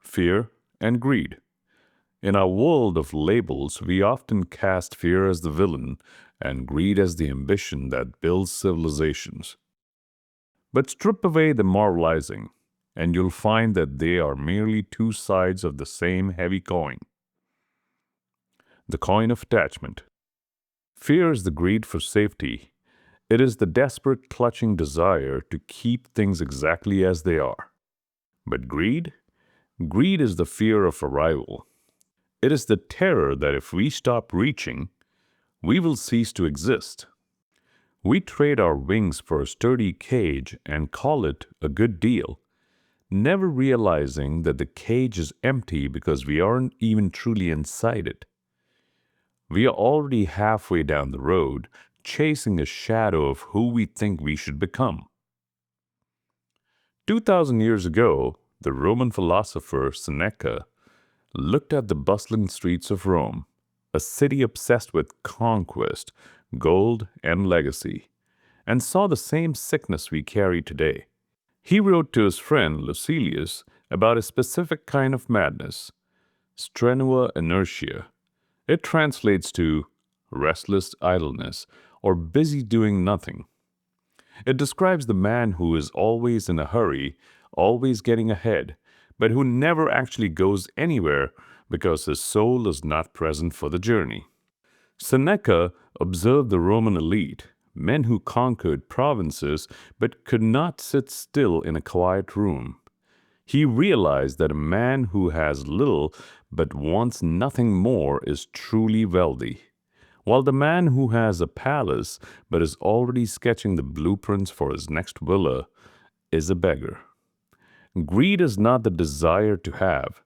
fear and greed. In our world of labels, we often cast fear as the villain and greed as the ambition that builds civilizations. But strip away the moralizing, and you'll find that they are merely two sides of the same heavy coin. The coin of attachment. Fear is the greed for safety. It is the desperate clutching desire to keep things exactly as they are. But greed? Greed is the fear of arrival. It is the terror that if we stop reaching, we will cease to exist. We trade our wings for a sturdy cage and call it a good deal, never realizing that the cage is empty because we aren't even truly inside it. We are already halfway down the road, chasing a shadow of who we think we should become. 2,000 years ago, the Roman philosopher Seneca looked at the bustling streets of Rome, a city obsessed with conquest, gold, and legacy, and saw the same sickness we carry today. He wrote to his friend Lucilius about a specific kind of madness, strenua inertia. It translates to restless idleness or busy doing nothing. It describes the man who is always in a hurry, always getting ahead, but who never actually goes anywhere because his soul is not present for the journey. Seneca observed the Roman elite, men who conquered provinces but could not sit still in a quiet room. He realized that a man who has little but wants nothing more is truly wealthy, while the man who has a palace but is already sketching the blueprints for his next villa is a beggar. Greed is not the desire to have,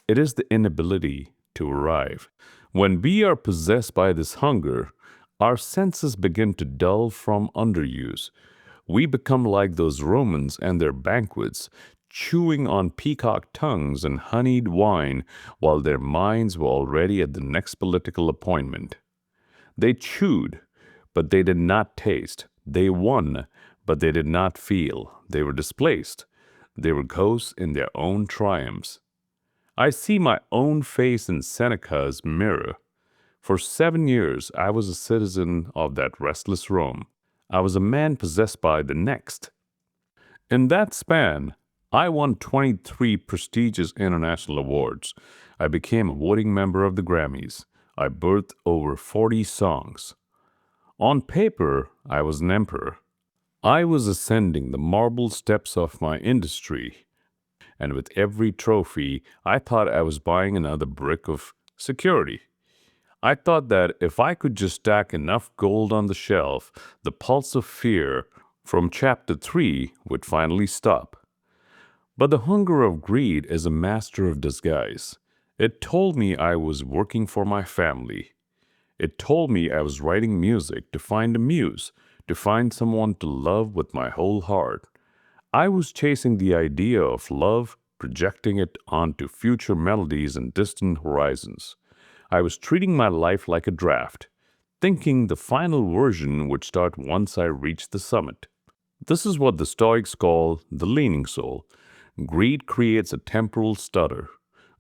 it is the inability to arrive. When we are possessed by this hunger, our senses begin to dull from underuse. We become like those Romans and their banquets, chewing on peacock tongues and honeyed wine while their minds were already at the next political appointment. They chewed, but they did not taste. They won, but they did not feel. They were displaced. They were ghosts in their own triumphs. I see my own face in Seneca's mirror. For 7 years, I was a citizen of that restless Rome. I was a man possessed by the next. In that span, I won 23 prestigious international awards. I became a voting member of the Grammys. I birthed over 40 songs. On paper, I was an emperor. I was ascending the marble steps of my industry, and with every trophy, I thought I was buying another brick of security. I thought that if I could just stack enough gold on the shelf, the pulse of fear from chapter 3 would finally stop. But the hunger of greed is a master of disguise. It told me I was working for my family. It told me I was writing music to find a muse, to find someone to love with my whole heart. I was chasing the idea of love, projecting it onto future melodies and distant horizons. I was treating my life like a draft, thinking the final version would start once I reached the summit. This is what the Stoics call the leaning soul. Greed creates a temporal stutter,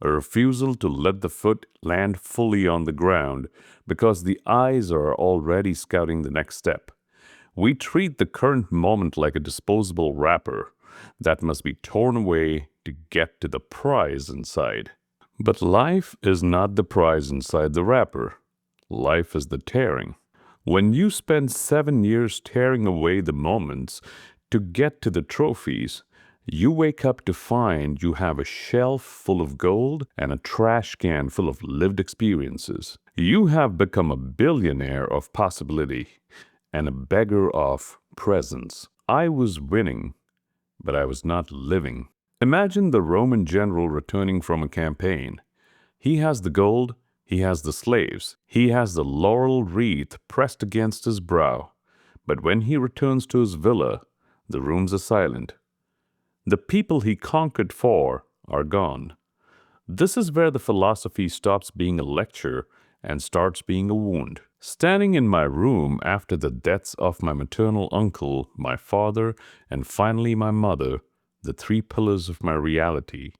a refusal to let the foot land fully on the ground because the eyes are already scouting the next step. We treat the current moment like a disposable wrapper that must be torn away to get to the prize inside. But life is not the prize inside the wrapper. Life is the tearing. When you spend 7 years tearing away the moments to get to the trophies, you wake up to find you have a shelf full of gold and a trash can full of lived experiences. You have become a billionaire of possibility and a beggar of presence. I was winning, but I was not living. Imagine the Roman general returning from a campaign. He has the gold, he has the slaves, he has the laurel wreath pressed against his brow. But when he returns to his villa, the rooms are silent. The people he conquered for are gone. This is where the philosophy stops being a lecture and starts being a wound. Standing in my room after the deaths of my maternal uncle, my father, and finally my mother, the 3 pillars of my reality,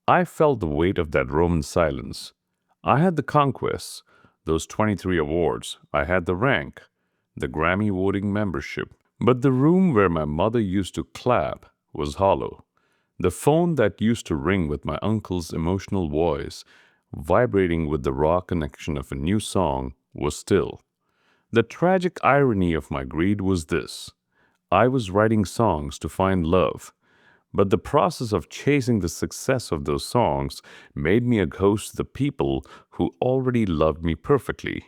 I felt the weight of that Roman silence. I had the conquests, those 23 awards. I had the rank, the Grammy voting membership. But the room where my mother used to clap was hollow. The phone that used to ring with my uncle's emotional voice, vibrating with the raw connection of a new song, was still. The tragic irony of my greed was this. I was writing songs to find love, but the process of chasing the success of those songs made me a ghost to the people who already loved me perfectly.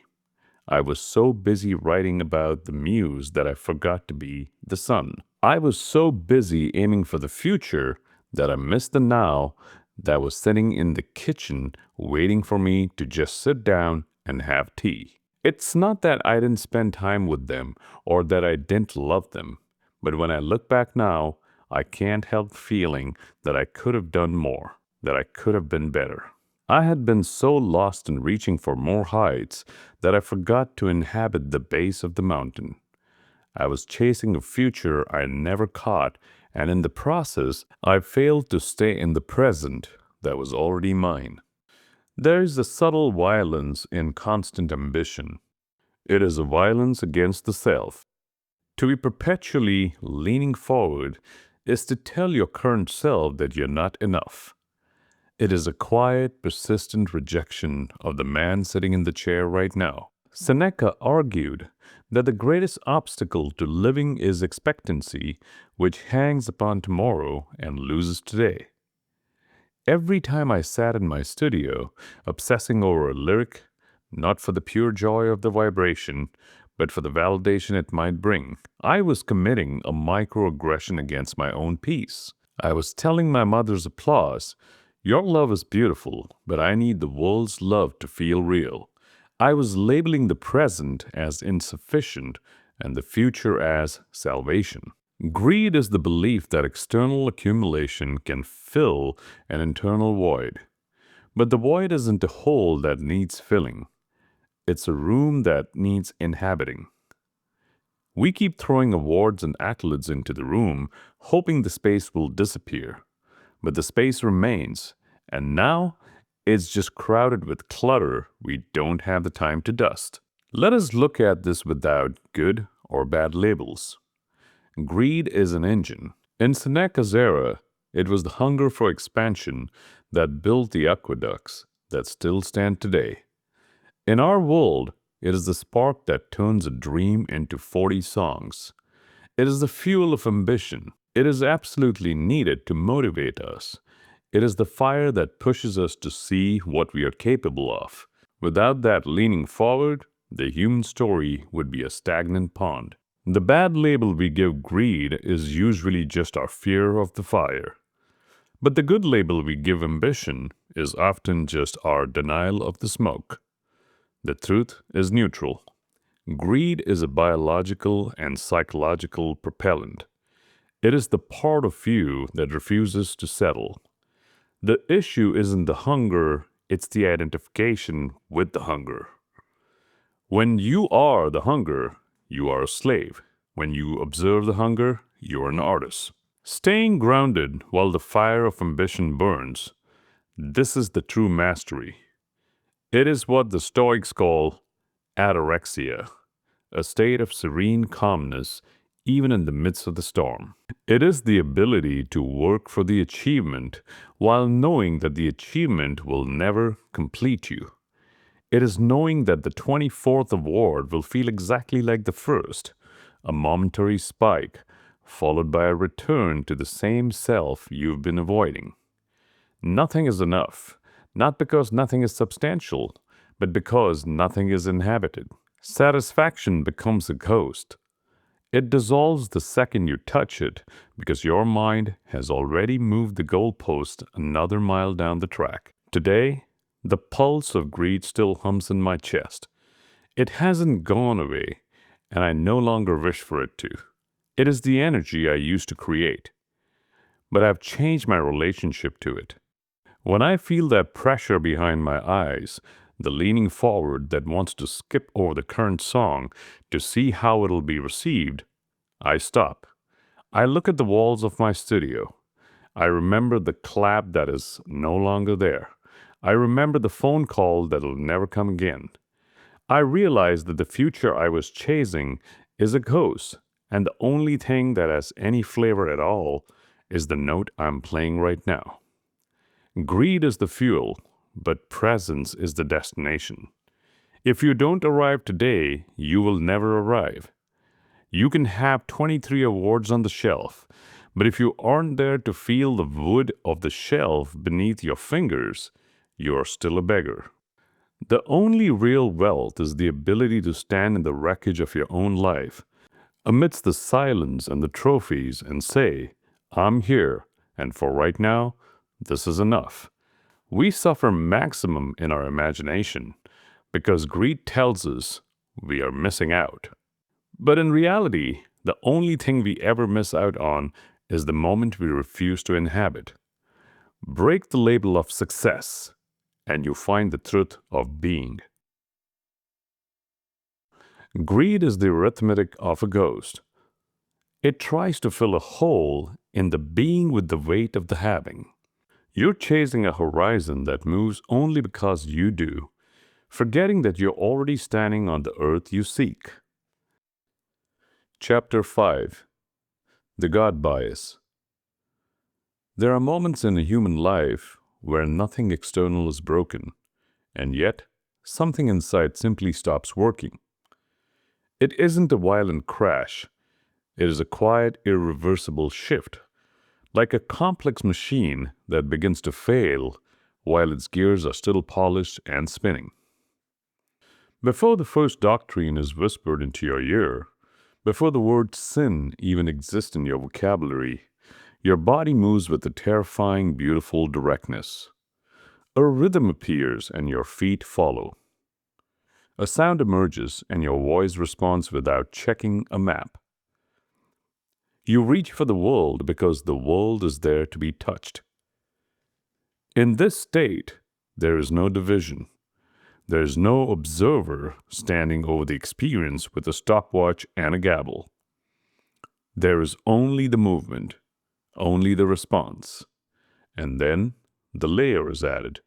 I was so busy writing about the muse that I forgot to be the sun. I was so busy aiming for the future that I missed the now that was sitting in the kitchen waiting for me to just sit down and have tea. It's not that I didn't spend time with them or that I didn't love them, but when I look back now, I can't help feeling that I could have done more, that I could have been better. I had been so lost in reaching for more heights that I forgot to inhabit the base of the mountain. I was chasing a future I never caught, and in the process, I failed to stay in the present that was already mine. There is a subtle violence in constant ambition. It is a violence against the self. To be perpetually leaning forward is to tell your current self that you're not enough. It is a quiet, persistent rejection of the man sitting in the chair right now. Seneca argued that the greatest obstacle to living is expectancy, which hangs upon tomorrow and loses today. Every time I sat in my studio, obsessing over a lyric, not for the pure joy of the vibration, but for the validation it might bring, I was committing a microaggression against my own peace. I was telling my mother's applause, "Your love is beautiful, but I need the world's love to feel real." I was labeling the present as insufficient and the future as salvation. Greed is the belief that external accumulation can fill an internal void. But the void isn't a hole that needs filling. It's a room that needs inhabiting. We keep throwing awards and accolades into the room, hoping the space will disappear. But the space remains, and now it's just crowded with clutter we don't have the time to dust. Let us look at this without good or bad labels. Greed is an engine. In Seneca's era, it was the hunger for expansion that built the aqueducts that still stand today. In our world, it is the spark that turns a dream into 40 songs. It is the fuel of ambition. It is absolutely needed to motivate us. It is the fire that pushes us to see what we are capable of. Without that leaning forward, the human story would be a stagnant pond. The bad label we give greed is usually just our fear of the fire. But the good label we give ambition is often just our denial of the smoke. The truth is neutral. Greed is a biological and psychological propellant. It is the part of you that refuses to settle. The issue isn't the hunger, it's the identification with the hunger. When you are the hunger, you are a slave. When you observe the hunger, you are an artist. Staying grounded while the fire of ambition burns, this is the true mastery. It is what the Stoics call ataraxia, a state of serene calmness even in the midst of the storm. It is the ability to work for the achievement while knowing that the achievement will never complete you. It is knowing that the 24th award will feel exactly like the first, a momentary spike, followed by a return to the same self you've been avoiding. Nothing is enough, not because nothing is substantial, but because nothing is inhabited. Satisfaction becomes a ghost. It dissolves the second you touch it because your mind has already moved the goalpost another mile down the track. Today, the pulse of greed still hums in my chest. It hasn't gone away, and I no longer wish for it to. It is the energy I used to create, but I've changed my relationship to it. When I feel that pressure behind my eyes, the leaning forward that wants to skip over the current song to see how it'll be received, I stop. I look at the walls of my studio. I remember the clap that is no longer there. I remember the phone call that'll never come again. I realize that the future I was chasing is a ghost, and the only thing that has any flavor at all is the note I'm playing right now. Greed is the fuel, but presence is the destination. If you don't arrive today, you will never arrive. You can have 23 awards on the shelf, but if you aren't there to feel the wood of the shelf beneath your fingers, you are still a beggar. The only real wealth is the ability to stand in the wreckage of your own life, amidst the silence and the trophies, and say, "I'm here, and for right now, this is enough." We suffer maximum in our imagination because greed tells us we are missing out. But in reality, the only thing we ever miss out on is the moment we refuse to inhabit. Break the label of success, and you find the truth of being. Greed is the arithmetic of a ghost. It tries to fill a hole in the being with the weight of the having. You're chasing a horizon that moves only because you do, forgetting that you're already standing on the earth you seek. Chapter 5. The God Bias. There are moments in a human life where nothing external is broken, and yet something inside simply stops working. It isn't a violent crash. It is a quiet, irreversible shift, like a complex machine that begins to fail while its gears are still polished and spinning. Before the first doctrine is whispered into your ear, before the word sin even exists in your vocabulary, your body moves with a terrifying, beautiful directness. A rhythm appears and your feet follow. A sound emerges and your voice responds without checking a map. You reach for the world because the world is there to be touched. In this state, there is no division. There is no observer standing over the experience with a stopwatch and a gavel. There is only the movement, only the response, and then the layer is added.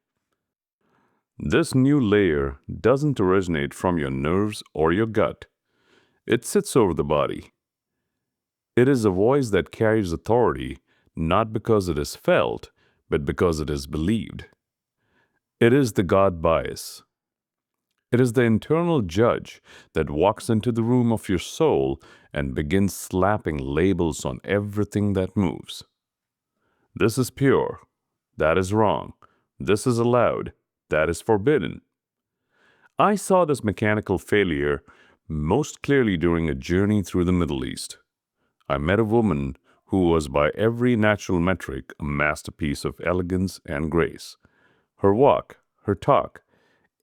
This new layer doesn't originate from your nerves or your gut. It sits over the body. It is a voice that carries authority not because it is felt, but because it is believed. It is the God bias. It is the internal judge that walks into the room of your soul and begins slapping labels on everything that moves. This is pure. That is wrong. This is allowed. That is forbidden. I saw this mechanical failure most clearly during a journey through the Middle East. I met a woman who was by every natural metric a masterpiece of elegance and grace. Her walk, her talk,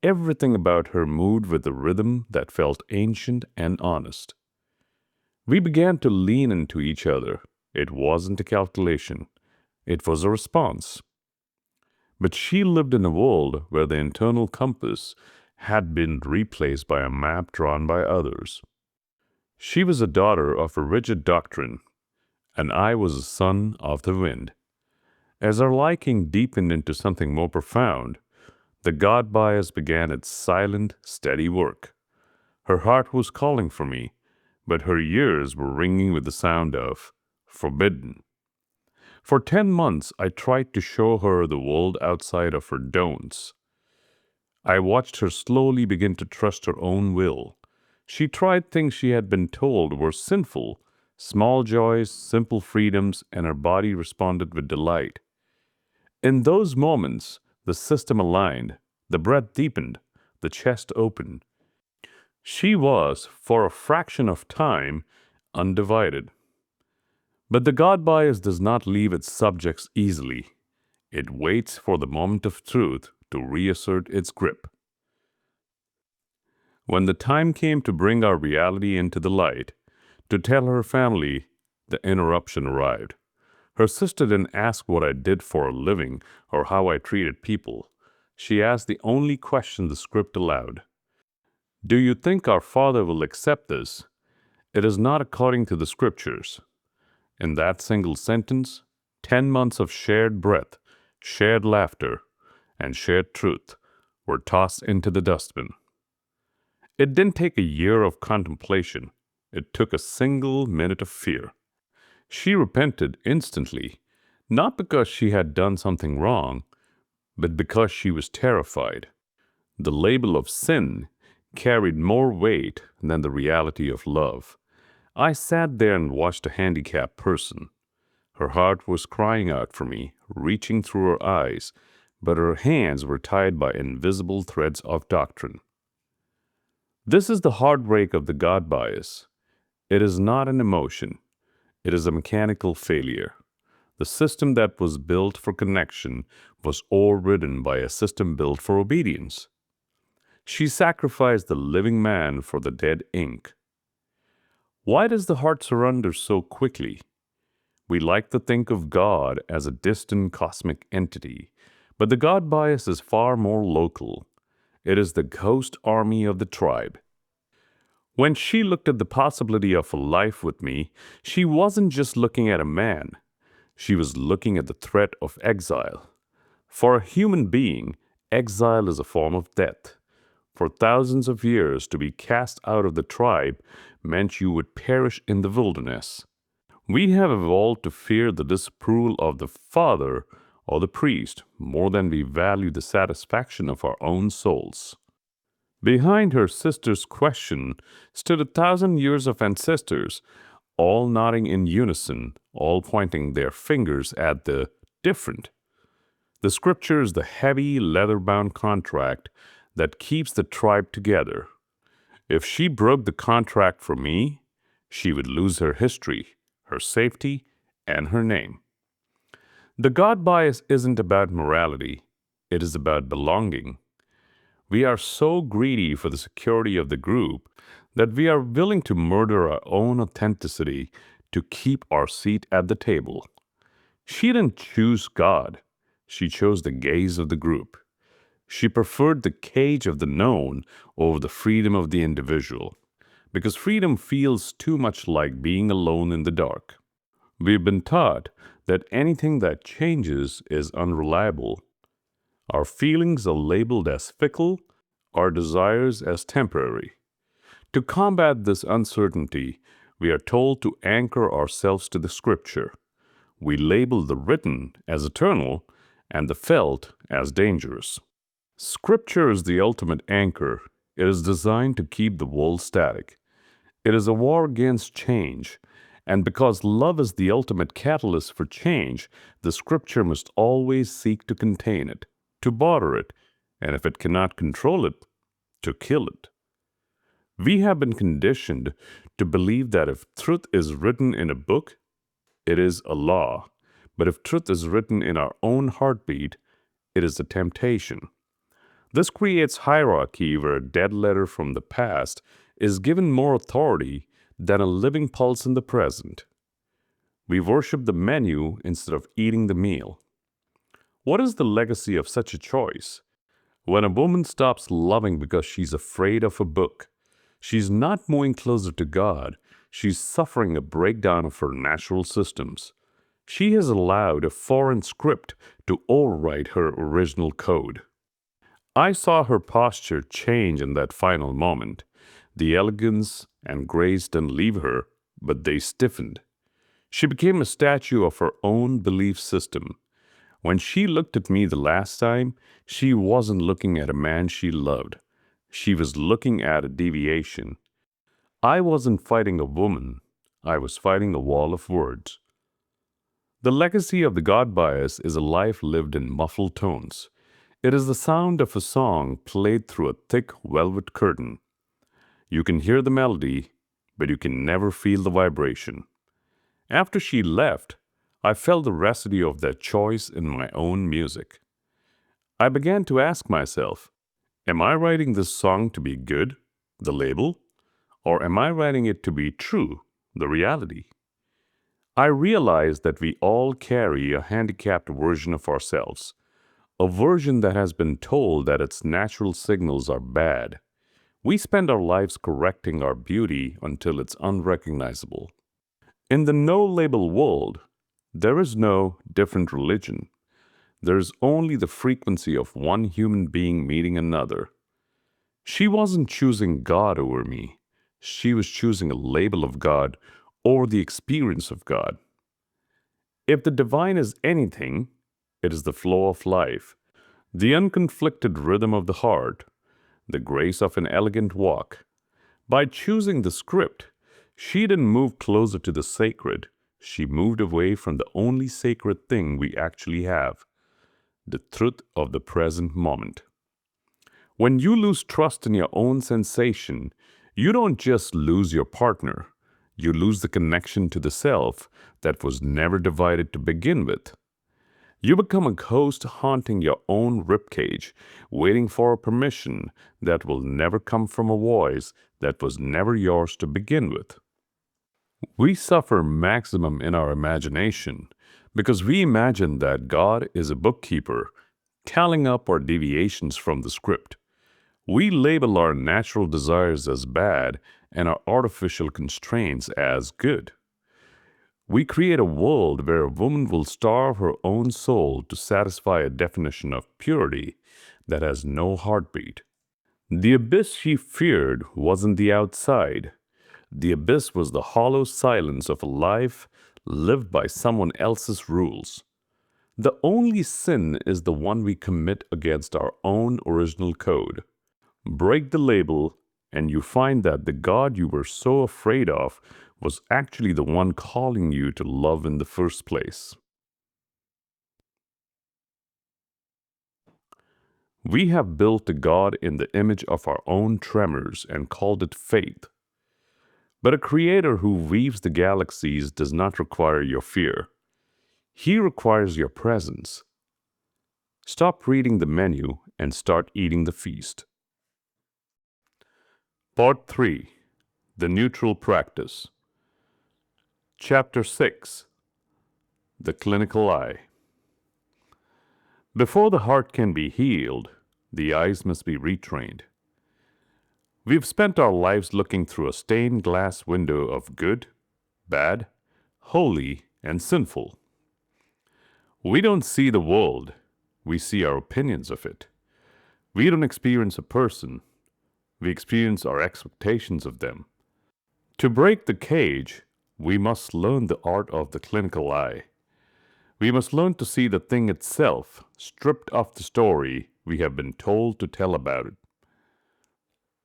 everything about her moved with a rhythm that felt ancient and honest. We began to lean into each other. It wasn't a calculation. It was a response. But she lived in a world where the internal compass had been replaced by a map drawn by others. She was a daughter of a rigid doctrine, and I was a son of the wind. As our liking deepened into something more profound, the God bias began its silent, steady work. Her heart was calling for me, but her ears were ringing with the sound of forbidden. For 10 months, I tried to show her the world outside of her don'ts. I watched her slowly begin to trust her own will. She tried things she had been told were sinful, small joys, simple freedoms, and her body responded with delight. In those moments, the system aligned, the breath deepened, the chest opened. She was, for a fraction of time, undivided. But the God bias does not leave its subjects easily. It waits for the moment of truth to reassert its grip. When the time came to bring our reality into the light, to tell her family, the interruption arrived. Her sister didn't ask what I did for a living or how I treated people. She asked the only question the script allowed. Do you think our Father will accept this? It is not according to the scriptures. In that single sentence, 10 months of shared breath, shared laughter, and shared truth were tossed into the dustbin. It didn't take a year of contemplation. It took a single minute of fear. She repented instantly, not because she had done something wrong, but because she was terrified. The label of sin carried more weight than the reality of love. I sat there and watched a handicapped person. Her heart was crying out for me, reaching through her eyes, but her hands were tied by invisible threads of doctrine. This is the heartbreak of the God bias. It is not an emotion. It is a mechanical failure. The system that was built for connection was overridden by a system built for obedience. She sacrificed the living man for the dead ink. Why does the heart surrender so quickly? We like to think of God as a distant cosmic entity, but the God bias is far more local. It is the ghost army of the tribe. When she looked at the possibility of a life with me, she wasn't just looking at a man. She was looking at the threat of exile. For a human being, exile is a form of death. For thousands of years, to be cast out of the tribe meant you would perish in the wilderness. We have evolved to fear the disapproval of the father or the priest more than we value the satisfaction of our own souls. Behind her sister's question stood 1,000 years of ancestors, all nodding in unison, all pointing their fingers at the different. The scripture is the heavy, leather-bound contract that keeps the tribe together. If she broke the contract for me, she would lose her history, her safety, and her name. The God bias isn't about morality. It is about belonging. We are so greedy for the security of the group that we are willing to murder our own authenticity to keep our seat at the table. She didn't choose God. She chose the gaze of the group. She preferred the cage of the known over the freedom of the individual, because freedom feels too much like being alone in the dark. We've been taught that anything that changes is unreliable. Our feelings are labeled as fickle, our desires as temporary. To combat this uncertainty, we are told to anchor ourselves to the scripture. We label the written as eternal and the felt as dangerous. Scripture is the ultimate anchor. It is designed to keep the world static. It is a war against change. And because love is the ultimate catalyst for change, the scripture must always seek to contain it, to border it, and if it cannot control it, to kill it. We have been conditioned to believe that if truth is written in a book, it is a law. But if truth is written in our own heartbeat, it is a temptation. This creates hierarchy where a dead letter from the past is given more authority than a living pulse in the present. We worship the menu instead of eating the meal. What is the legacy of such a choice? When a woman stops loving because she's afraid of a book, she's not moving closer to God. She's suffering a breakdown of her natural systems. She has allowed a foreign script to overwrite her original code. I saw her posture change in that final moment. The elegance and grace didn't leave her, but they stiffened. She became a statue of her own belief system. When she looked at me the last time, she wasn't looking at a man she loved. She was looking at a deviation. I wasn't fighting a woman. I was fighting a wall of words. The legacy of the God bias is a life lived in muffled tones. It is the sound of a song played through a thick velvet curtain. You can hear the melody, but you can never feel the vibration. After she left, I felt the residue of that choice in my own music. I began to ask myself, am I writing this song to be good, the label, or am I writing it to be true, the reality? I realized that we all carry a handicapped version of ourselves, a version that has been told that its natural signals are bad. We spend our lives correcting our beauty until it's unrecognizable. In the no-label world, there is no different religion. There is only the frequency of one human being meeting another. She wasn't choosing God over me. She was choosing a label of God or the experience of God. If the divine is anything, it is the flow of life, the unconflicted rhythm of the heart, the grace of an elegant walk. By choosing the script, she didn't move closer to the sacred. She moved away from the only sacred thing we actually have, the truth of the present moment. When you lose trust in your own sensation, you don't just lose your partner. You lose the connection to the self that was never divided to begin with. You become a ghost haunting your own ribcage, waiting for a permission that will never come from a voice that was never yours to begin with. We suffer maximum in our imagination because we imagine that God is a bookkeeper, tallying up our deviations from the script. We label our natural desires as bad and our artificial constraints as good. We create a world where a woman will starve her own soul to satisfy a definition of purity that has no heartbeat. The abyss she feared wasn't the outside. The abyss was the hollow silence of a life lived by someone else's rules. The only sin is the one we commit against our own original code. Break the label, and you find that the God you were so afraid of was actually the one calling you to love in the first place. We have built a God in the image of our own tremors and called it faith. But a creator who weaves the galaxies does not require your fear. He requires your presence. Stop reading the menu and start eating the feast. Part 3. The Neutral Practice. Chapter 6. The Clinical Eye. Before the heart can be healed, the eyes must be retrained. We've spent our lives looking through a stained glass window of good, bad, holy, and sinful. We don't see the world, we see our opinions of it. We don't experience a person, we experience our expectations of them. To break the cage, we must learn the art of the clinical eye. We must learn to see the thing itself, stripped of the story we have been told to tell about it.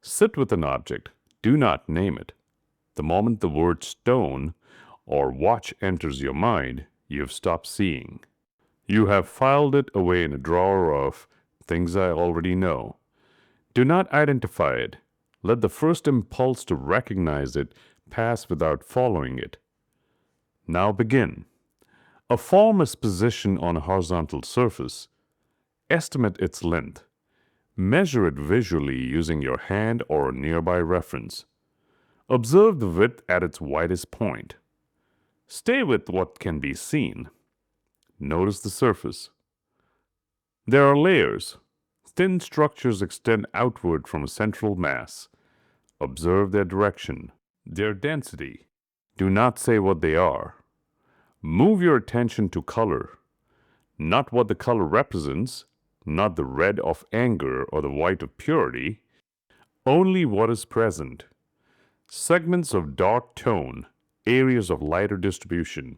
Sit with an object, do not name it. The moment the word stone or watch enters your mind, you have stopped seeing. You have filed it away in a drawer of things I already know. Do not identify it. Let the first impulse to recognize it pass without following it. Now begin. A form is positioned on a horizontal surface. Estimate its length. Measure it visually using your hand or a nearby reference. Observe the width at its widest point. Stay with what can be seen. Notice the surface. There are layers. Thin structures extend outward from a central mass. Observe their direction, their density. Do not say what they are. Move your attention to color. Not what the color represents, not the red of anger or the white of purity, only what is present. Segments of dark tone, areas of lighter distribution,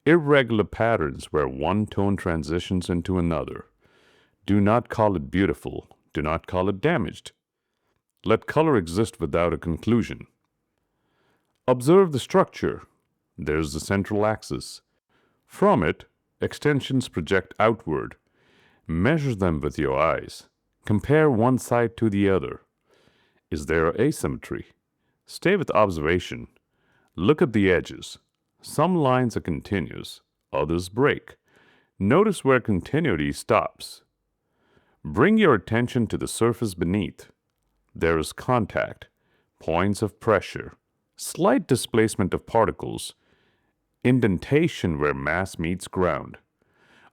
irregular patterns where one tone transitions into another. Do not call it beautiful. Do not call it damaged. Let color exist without a conclusion. Observe the structure. There's the central axis. From it, extensions project outward. Measure them with your eyes. Compare one side to the other. Is there asymmetry? Stay with observation. Look at the edges. Some lines are continuous, others break. Notice where continuity stops. Bring your attention to the surface beneath. There is contact, points of pressure, slight displacement of particles, indentation where mass meets ground.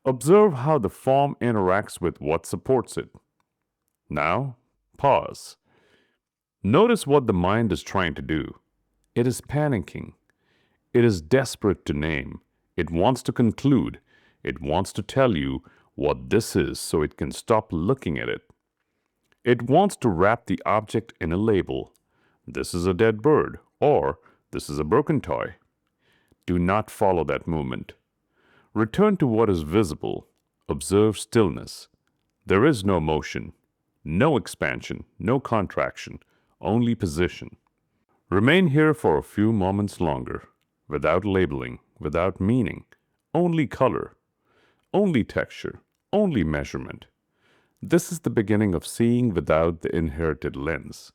Observe how the form interacts with what supports it. Now, pause. Notice what the mind is trying to do. It is panicking. It is desperate to name. It wants to conclude. It wants to tell you what this is so it can stop looking at it. It wants to wrap the object in a label. This is a dead bird, or this is a broken toy. Do not follow that movement. Return to what is visible. Observe stillness. There is no motion, no expansion, no contraction, only position. Remain here for a few moments longer, without labeling, without meaning, only color, only texture, only measurement. This is the beginning of seeing without the inherited lens.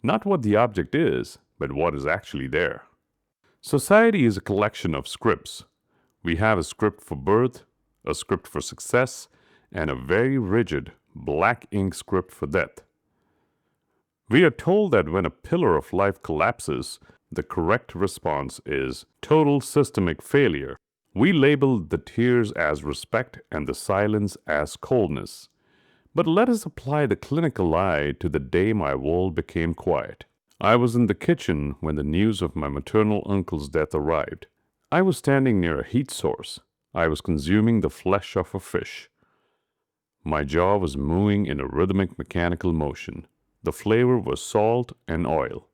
Not what the object is, but what is actually there. Society is a collection of scripts. We have a script for birth, a script for success, and a very rigid black ink script for death. We are told that when a pillar of life collapses, the correct response is total systemic failure. We label the tears as respect and the silence as coldness. But let us apply the clinical eye to the day my world became quiet. I was in the kitchen when the news of my maternal uncle's death arrived. I was standing near a heat source. I was consuming the flesh of a fish. My jaw was moving in a rhythmic mechanical motion. The flavor was salt and oil.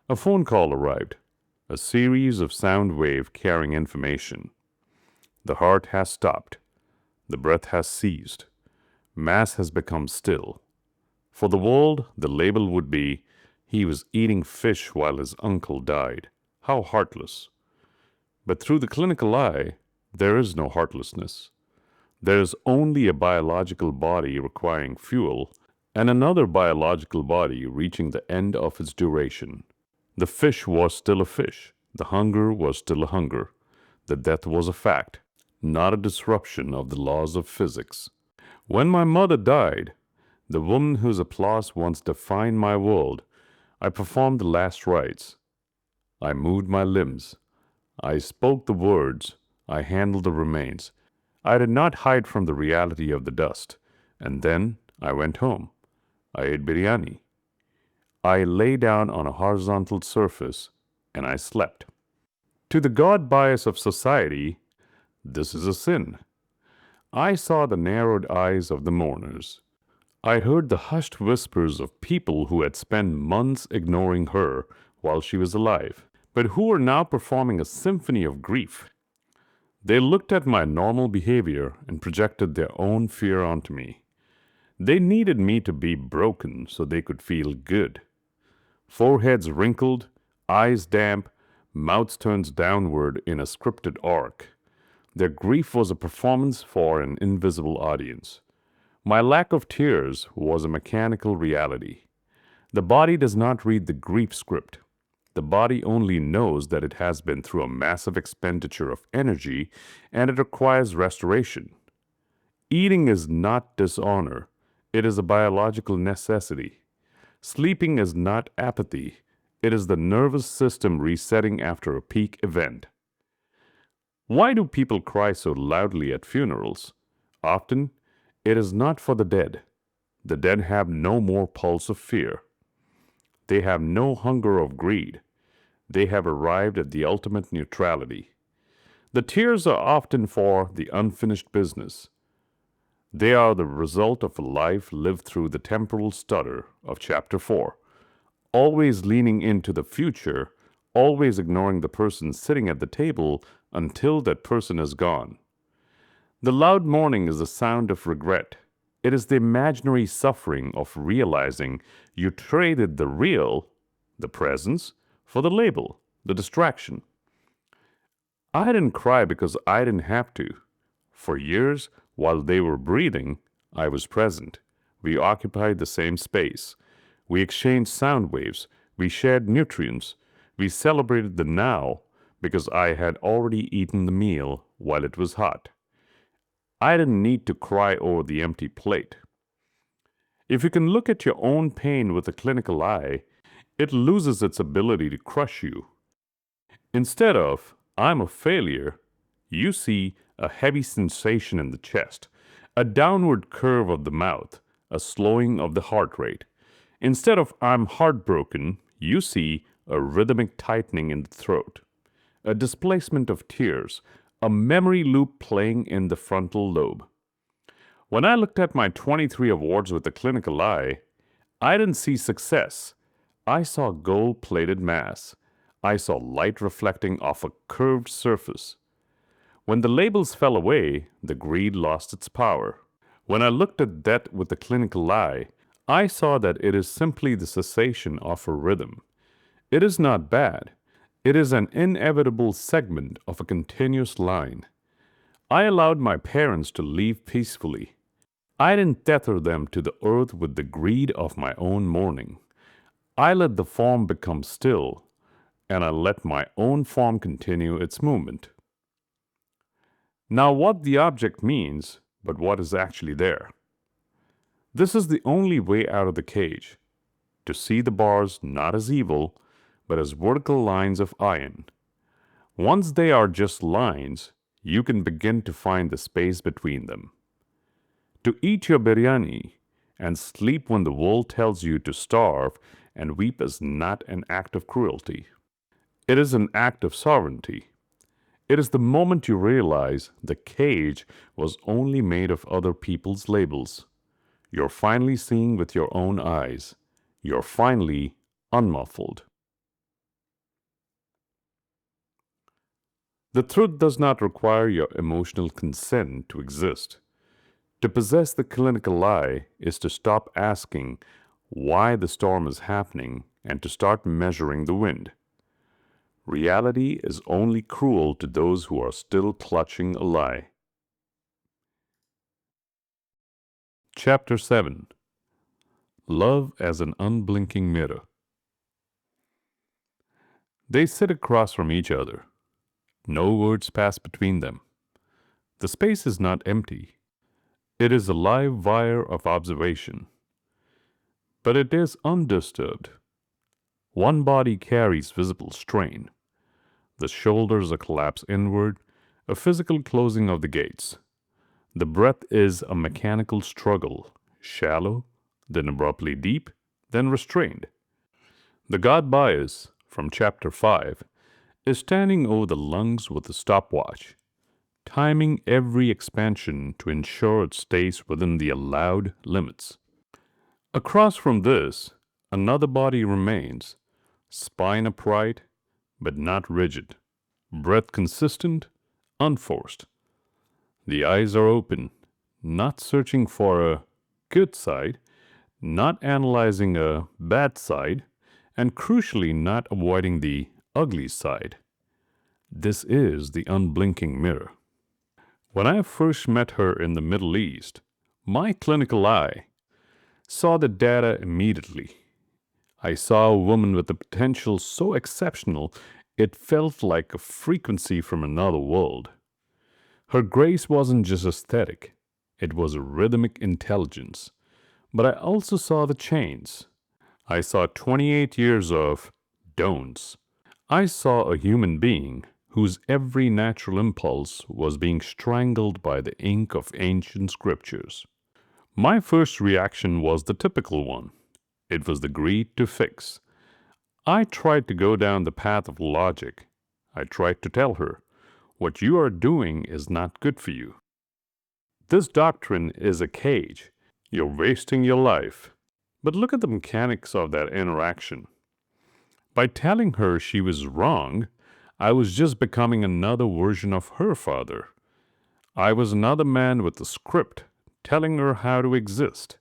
A phone call arrived, a series of sound waves carrying information. The heart has stopped. The breath has ceased. Mass has become still. For the world, the label would be, he was eating fish while his uncle died. How heartless. But through the clinical eye, there is no heartlessness. There is only a biological body requiring fuel and another biological body reaching the end of its duration. The fish was still a fish. The hunger was still a hunger. The death was a fact, not a disruption of the laws of physics. When my mother died, the woman whose applause once defined my world, I performed the last rites. I moved my limbs. I spoke the words. I handled the remains. I did not hide from the reality of the dust. And then I went home. I ate biryani. I lay down on a horizontal surface and I slept. To the God bias of society, this is a sin. I saw the narrowed eyes of the mourners. I heard the hushed whispers of people who had spent months ignoring her while she was alive, but who were now performing a symphony of grief. They looked at my normal behavior and projected their own fear onto me. They needed me to be broken so they could feel good. Foreheads wrinkled, eyes damp, mouths turned downward in a scripted arc. Their grief was a performance for an invisible audience. My lack of tears was a mechanical reality. The body does not read the grief script. The body only knows that it has been through a massive expenditure of energy and it requires restoration. Eating is not dishonor. It is a biological necessity. Sleeping is not apathy. It is the nervous system resetting after a peak event. Why do people cry so loudly at funerals? Often, it is not for the dead. The dead have no more pulse of fear. They have no hunger of greed. They have arrived at the ultimate neutrality. The tears are often for the unfinished business. They are the result of a life lived through the temporal stutter of Chapter 4, always leaning into the future, always ignoring the person sitting at the table until that person is gone. The loud mourning is the sound of regret. It is the imaginary suffering of realizing you traded the real, the presence, for the label, the distraction. I didn't cry because I didn't have to. For years, while they were breathing, I was present. We occupied the same space. We exchanged sound waves. We shared nutrients. We celebrated the now because I had already eaten the meal while it was hot. I didn't need to cry over the empty plate. If you can look at your own pain with a clinical eye, it loses its ability to crush you. Instead of, I'm a failure, you see a heavy sensation in the chest, a downward curve of the mouth, a slowing of the heart rate. Instead of, I'm heartbroken, you see a rhythmic tightening in the throat, a displacement of tears, a memory loop playing in the frontal lobe. When I looked at my 23 awards with a clinical eye, I didn't see success. I saw gold-plated mass. I saw light reflecting off a curved surface. When the labels fell away, the greed lost its power. When I looked at that with a clinical eye, I saw that it is simply the cessation of a rhythm. It is not bad. It is an inevitable segment of a continuous line. I allowed my parents to leave peacefully. I didn't tether them to the earth with the greed of my own mourning. I let the form become still, and I let my own form continue its movement. Now what the object means, but what is actually there. This is the only way out of the cage, to see the bars not as evil, but as vertical lines of iron. Once they are just lines, you can begin to find the space between them. To eat your biryani and sleep when the world tells you to starve and weep is not an act of cruelty. It is an act of sovereignty. It is the moment you realize the cage was only made of other people's labels. You're finally seeing with your own eyes. You're finally unmuffled. The truth does not require your emotional consent to exist. To possess the clinical eye is to stop asking why the storm is happening and to start measuring the wind. Reality is only cruel to those who are still clutching a lie. Chapter 7. Love as an Unblinking Mirror. They sit across from each other. No words pass between them. The space is not empty. It is a live wire of observation. But it is undisturbed. One body carries visible strain. The shoulders are collapsed inward, a physical closing of the gates. The breath is a mechanical struggle, shallow, then abruptly deep, then restrained. The god Bias, from chapter 5, is standing over the lungs with a stopwatch, timing every expansion to ensure it stays within the allowed limits. Across from this, another body remains, spine upright, but not rigid, breath consistent, unforced. The eyes are open, not searching for a good side, not analyzing a bad side, and crucially not avoiding the ugly side. This is the unblinking mirror. When I first met her in the Middle East, my clinical eye saw the data immediately. I saw a woman with a potential so exceptional it felt like a frequency from another world. Her grace wasn't just aesthetic, it was a rhythmic intelligence. But I also saw the chains. I saw 28 years of don'ts. I saw a human being whose every natural impulse was being strangled by the ink of ancient scriptures. My first reaction was the typical one. It was the greed to fix. I tried to go down the path of logic. I tried to tell her, what you are doing is not good for you. This doctrine is a cage. You're wasting your life. But look at the mechanics of that interaction. By telling her she was wrong, I was just becoming another version of her father. I was another man with a script telling her how to exist.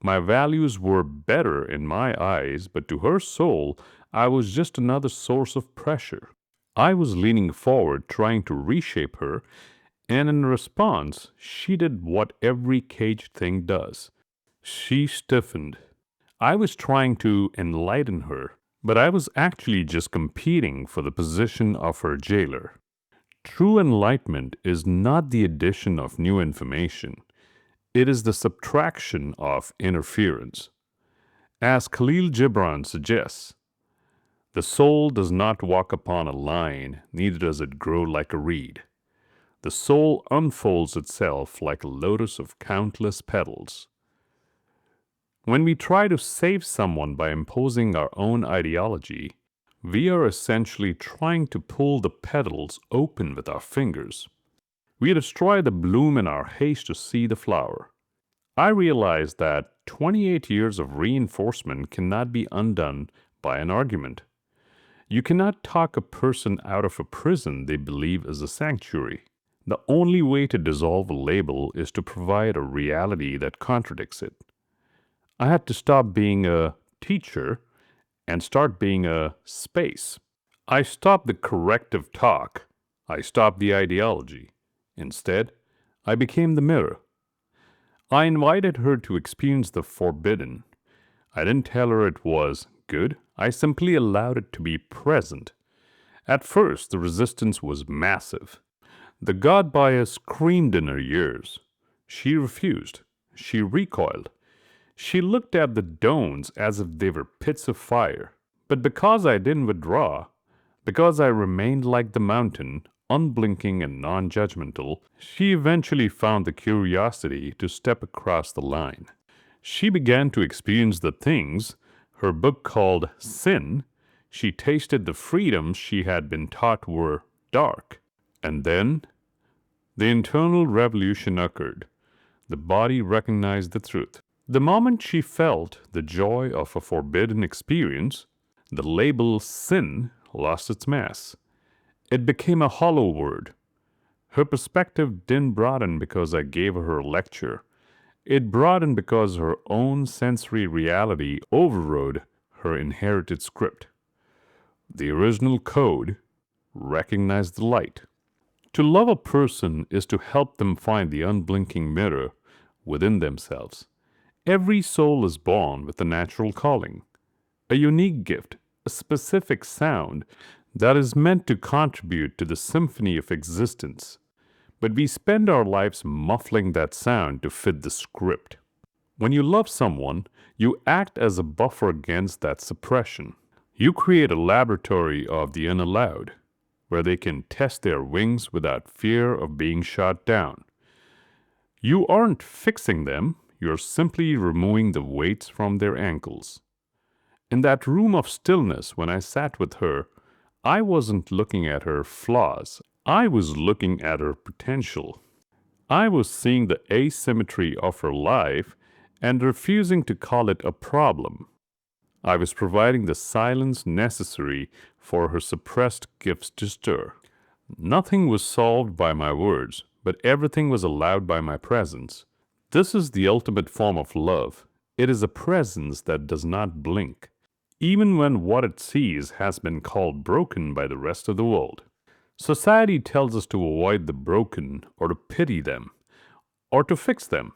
My values were better in my eyes, but to her soul, I was just another source of pressure. I was leaning forward, trying to reshape her, and in response, she did what every caged thing does. She stiffened. I was trying to enlighten her, but I was actually just competing for the position of her jailer. True enlightenment is not the addition of new information. It is the subtraction of interference. As Khalil Gibran suggests, the soul does not walk upon a line, neither does it grow like a reed. The soul unfolds itself like a lotus of countless petals. When we try to save someone by imposing our own ideology, we are essentially trying to pull the petals open with our fingers. We destroy the bloom in our haste to see the flower. I realized that 28 years of reinforcement cannot be undone by an argument. You cannot talk a person out of a prison they believe is a sanctuary. The only way to dissolve a label is to provide a reality that contradicts it. I had to stop being a teacher and start being a space. I stopped the corrective talk. I stopped the ideology. Instead, I became the mirror. I invited her to experience the forbidden. I didn't tell her it was good. I simply allowed it to be present. At first, the resistance was massive. The god bias screamed in her ears. She refused. She recoiled. She looked at the don'ts as if they were pits of fire. But because I didn't withdraw, because I remained like the mountain, unblinking and non-judgmental, she eventually found the curiosity to step across the line. She began to experience the things, her book called Sin, she tasted the freedoms she had been taught were dark. And then, the internal revolution occurred. The body recognized the truth. The moment she felt the joy of a forbidden experience, the label sin lost its mass. It became a hollow word. Her perspective didn't broaden because I gave her a lecture. It broadened because her own sensory reality overrode her inherited script. The original code, recognize the light. To love a person is to help them find the unblinking mirror within themselves. Every soul is born with a natural calling, a unique gift, a specific sound that is meant to contribute to the symphony of existence. But we spend our lives muffling that sound to fit the script. When you love someone, you act as a buffer against that suppression. You create a laboratory of the unallowed, where they can test their wings without fear of being shot down. You aren't fixing them, you're simply removing the weights from their ankles. In that room of stillness, when I sat with her, I wasn't looking at her flaws. I was looking at her potential. I was seeing the asymmetry of her life and refusing to call it a problem. I was providing the silence necessary for her suppressed gifts to stir. Nothing was solved by my words, but everything was allowed by my presence. This is the ultimate form of love. It is a presence that does not blink, even when what it sees has been called broken by the rest of the world. Society tells us to avoid the broken or to pity them or to fix them.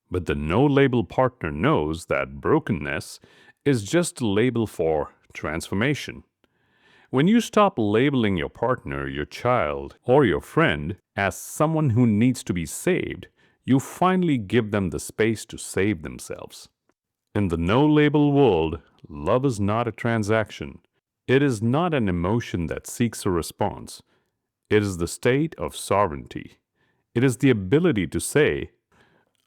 But the no-label partner knows that brokenness is just a label for transformation. When you stop labeling your partner, your child, or your friend as someone who needs to be saved, you finally give them the space to save themselves. In the no-label world, love is not a transaction. It is not an emotion that seeks a response. It is the state of sovereignty. It is the ability to say,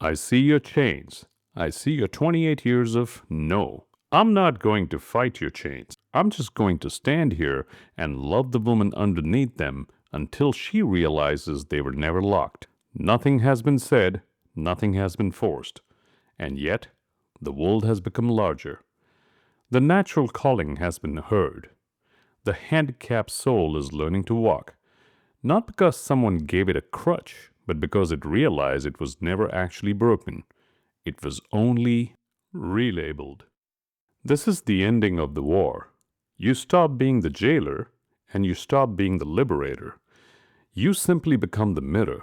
I see your chains. I see your 28 years of no. I'm not going to fight your chains. I'm just going to stand here and love the woman underneath them until she realizes they were never locked. Nothing has been said, nothing has been forced. And yet, the world has become larger. The natural calling has been heard. The handicapped soul is learning to walk. Not because someone gave it a crutch, but because it realized it was never actually broken. It was only relabeled. This is the ending of the war. You stop being the jailer, and you stop being the liberator. You simply become the mirror.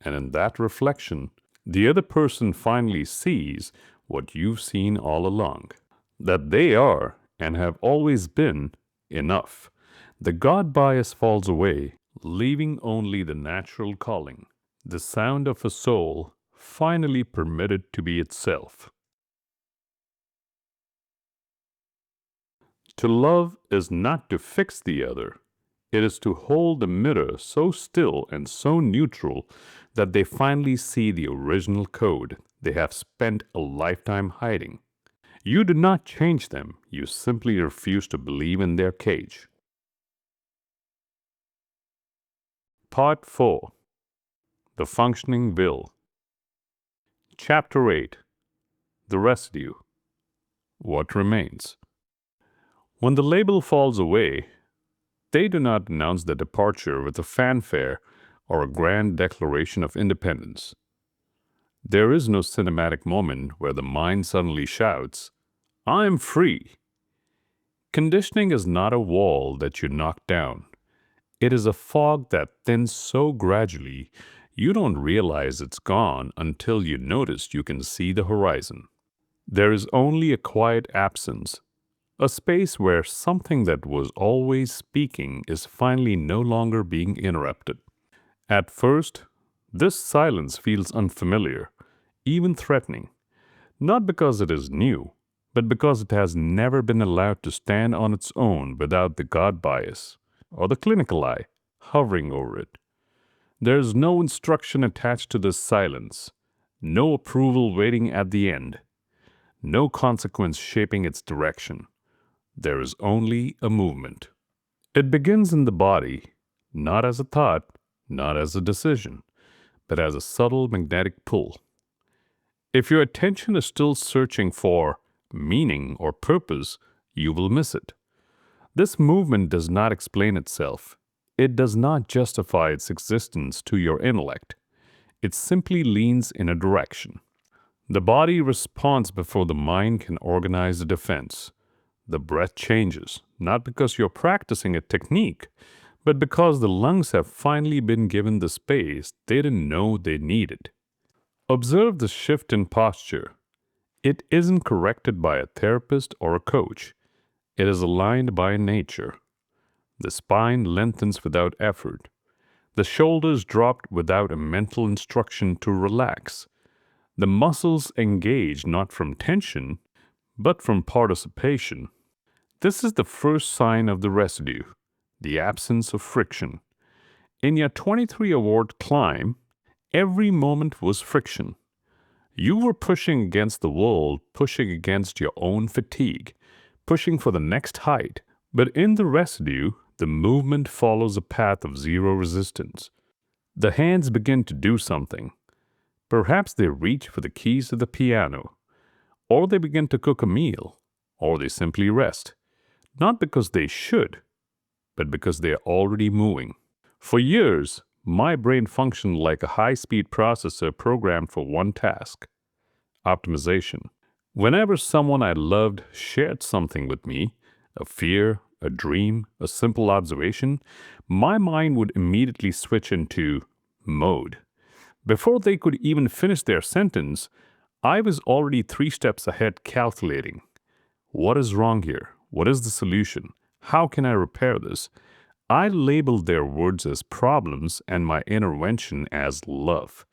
And in that reflection, the other person finally sees what you've seen all along. That they are, and have always been, enough. The God bias falls away, leaving only the natural calling. The sound of a soul finally permitted to be itself. To love is not to fix the other. It is to hold the mirror so still and so neutral that they finally see the original code they have spent a lifetime hiding. You do not change them. You simply refuse to believe in their cage. Part 4. The Functioning Will. Chapter 8. The Residue. What remains? When the label falls away, they do not announce their departure with a fanfare or a grand declaration of independence. There is no cinematic moment where the mind suddenly shouts, I'm free. Conditioning is not a wall that you knock down. It is a fog that thins so gradually you don't realize it's gone until you notice you can see the horizon. There is only a quiet absence, a space where something that was always speaking is finally no longer being interrupted. At first, this silence feels unfamiliar, even threatening, not because it is new, but because it has never been allowed to stand on its own without the God bias or the clinical eye hovering over it. There is no instruction attached to this silence, no approval waiting at the end, no consequence shaping its direction. There is only a movement. It begins in the body, not as a thought, not as a decision, but as a subtle magnetic pull. If your attention is still searching for meaning or purpose, you will miss it. This movement does not explain itself. It does not justify its existence to your intellect. It simply leans in a direction. The body responds before the mind can organize a defense. The breath changes, not because you're practicing a technique, but because the lungs have finally been given the space they didn't know they needed. Observe the shift in posture. It isn't corrected by a therapist or a coach. It is aligned by nature. The spine lengthens without effort. The shoulders drop without a mental instruction to relax. The muscles engage not from tension, but from participation. This is the first sign of the residue, the absence of friction. In your 23 award climb, every moment was friction. You were pushing against the world, pushing against your own fatigue, pushing for the next height. But in the residue, the movement follows a path of zero resistance. The hands begin to do something. Perhaps they reach for the keys to the piano, or they begin to cook a meal, or they simply rest. Not because they should, but because they are already moving. For years, my brain functioned like a high-speed processor programmed for one task: optimization. Whenever someone I loved shared something with me, a fear, a dream, a simple observation, my mind would immediately switch into mode. Before they could even finish their sentence, I was already 3 steps ahead calculating. What is wrong here? What is the solution? How can I repair this? I labeled their words as problems and my intervention as love.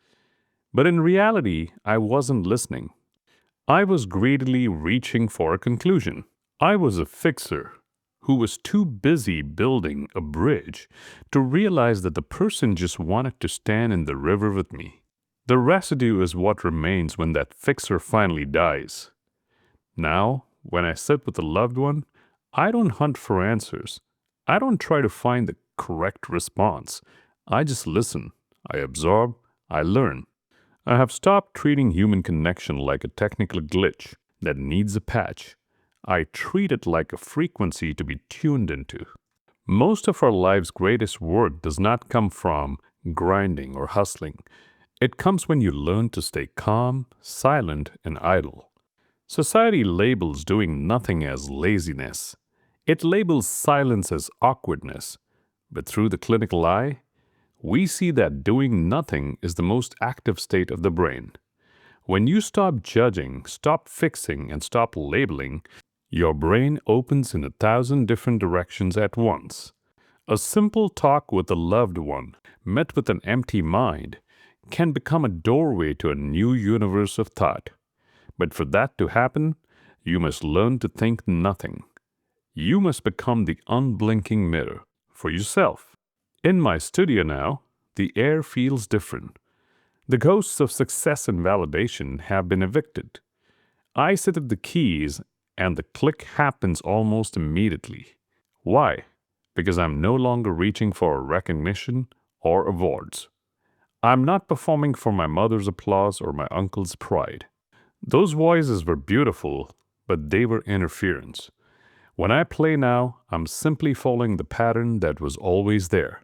But in reality, I wasn't listening. I was greedily reaching for a conclusion. I was a fixer who was too busy building a bridge to realize that the person just wanted to stand in the river with me. The residue is what remains when that fixer finally dies. Now, when I sit with a loved one, I don't hunt for answers. I don't try to find the correct response. I just listen. I absorb. I learn. I have stopped treating human connection like a technical glitch that needs a patch. I treat it like a frequency to be tuned into. Most of our life's greatest work does not come from grinding or hustling. It comes when you learn to stay calm, silent, and idle. Society labels doing nothing as laziness. It labels silence as awkwardness. But through the clinical eye, we see that doing nothing is the most active state of the brain. When you stop judging, stop fixing, and stop labeling, your brain opens in 1,000 different directions at once. A simple talk with a loved one, met with an empty mind, can become a doorway to a new universe of thought. But for that to happen, you must learn to think nothing. You must become the unblinking mirror for yourself. In my studio now, the air feels different. The ghosts of success and validation have been evicted. I sit at the keys and the click happens almost immediately. Why? Because I'm no longer reaching for recognition or awards. I'm not performing for my mother's applause or my uncle's pride. Those voices were beautiful, but they were interference. When I play now, I'm simply following the pattern that was always there.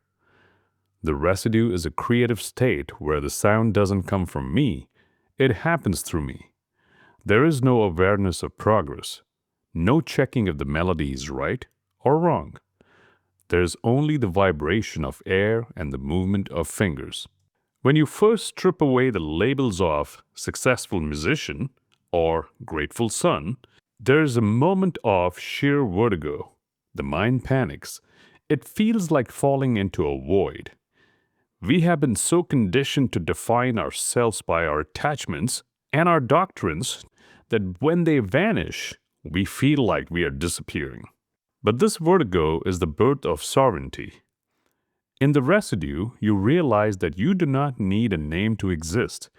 The residue is a creative state where the sound doesn't come from me, it happens through me. There is no awareness of progress, no checking if the melody is right or wrong. There's only the vibration of air and the movement of fingers. When you first strip away the labels of successful musician or grateful son, there's a moment of sheer vertigo. The mind panics. It feels like falling into a void. We have been so conditioned to define ourselves by our attachments and our doctrines that when they vanish, we feel like we are disappearing. But this vertigo is the birth of sovereignty. In the residue, you realize that you do not need a name to exist.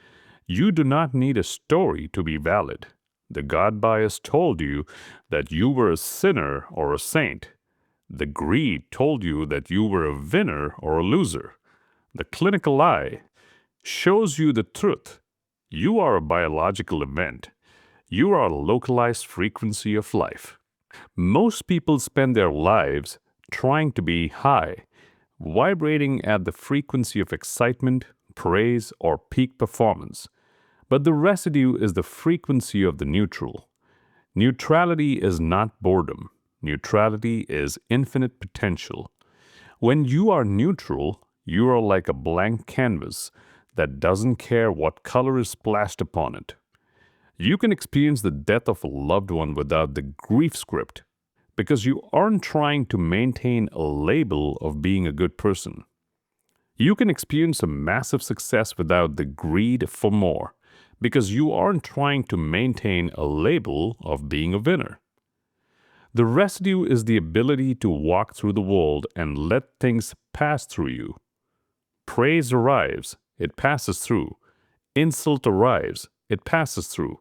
You do not need a story to be valid. The God bias told you that you were a sinner or a saint. The greed told you that you were a winner or a loser. The clinical eye shows you the truth. You are a biological event. You are a localized frequency of life. Most people spend their lives trying to be high, vibrating at the frequency of excitement, praise, or peak performance. But the residue is the frequency of the neutral. Neutrality is not boredom. Neutrality is infinite potential. When you are neutral, you are like a blank canvas that doesn't care what color is splashed upon it. You can experience the death of a loved one without the grief script because you aren't trying to maintain a label of being a good person. You can experience a massive success without the greed for more because you aren't trying to maintain a label of being a winner. The residue is the ability to walk through the world and let things pass through you. Praise arrives, it passes through. Insult arrives, it passes through.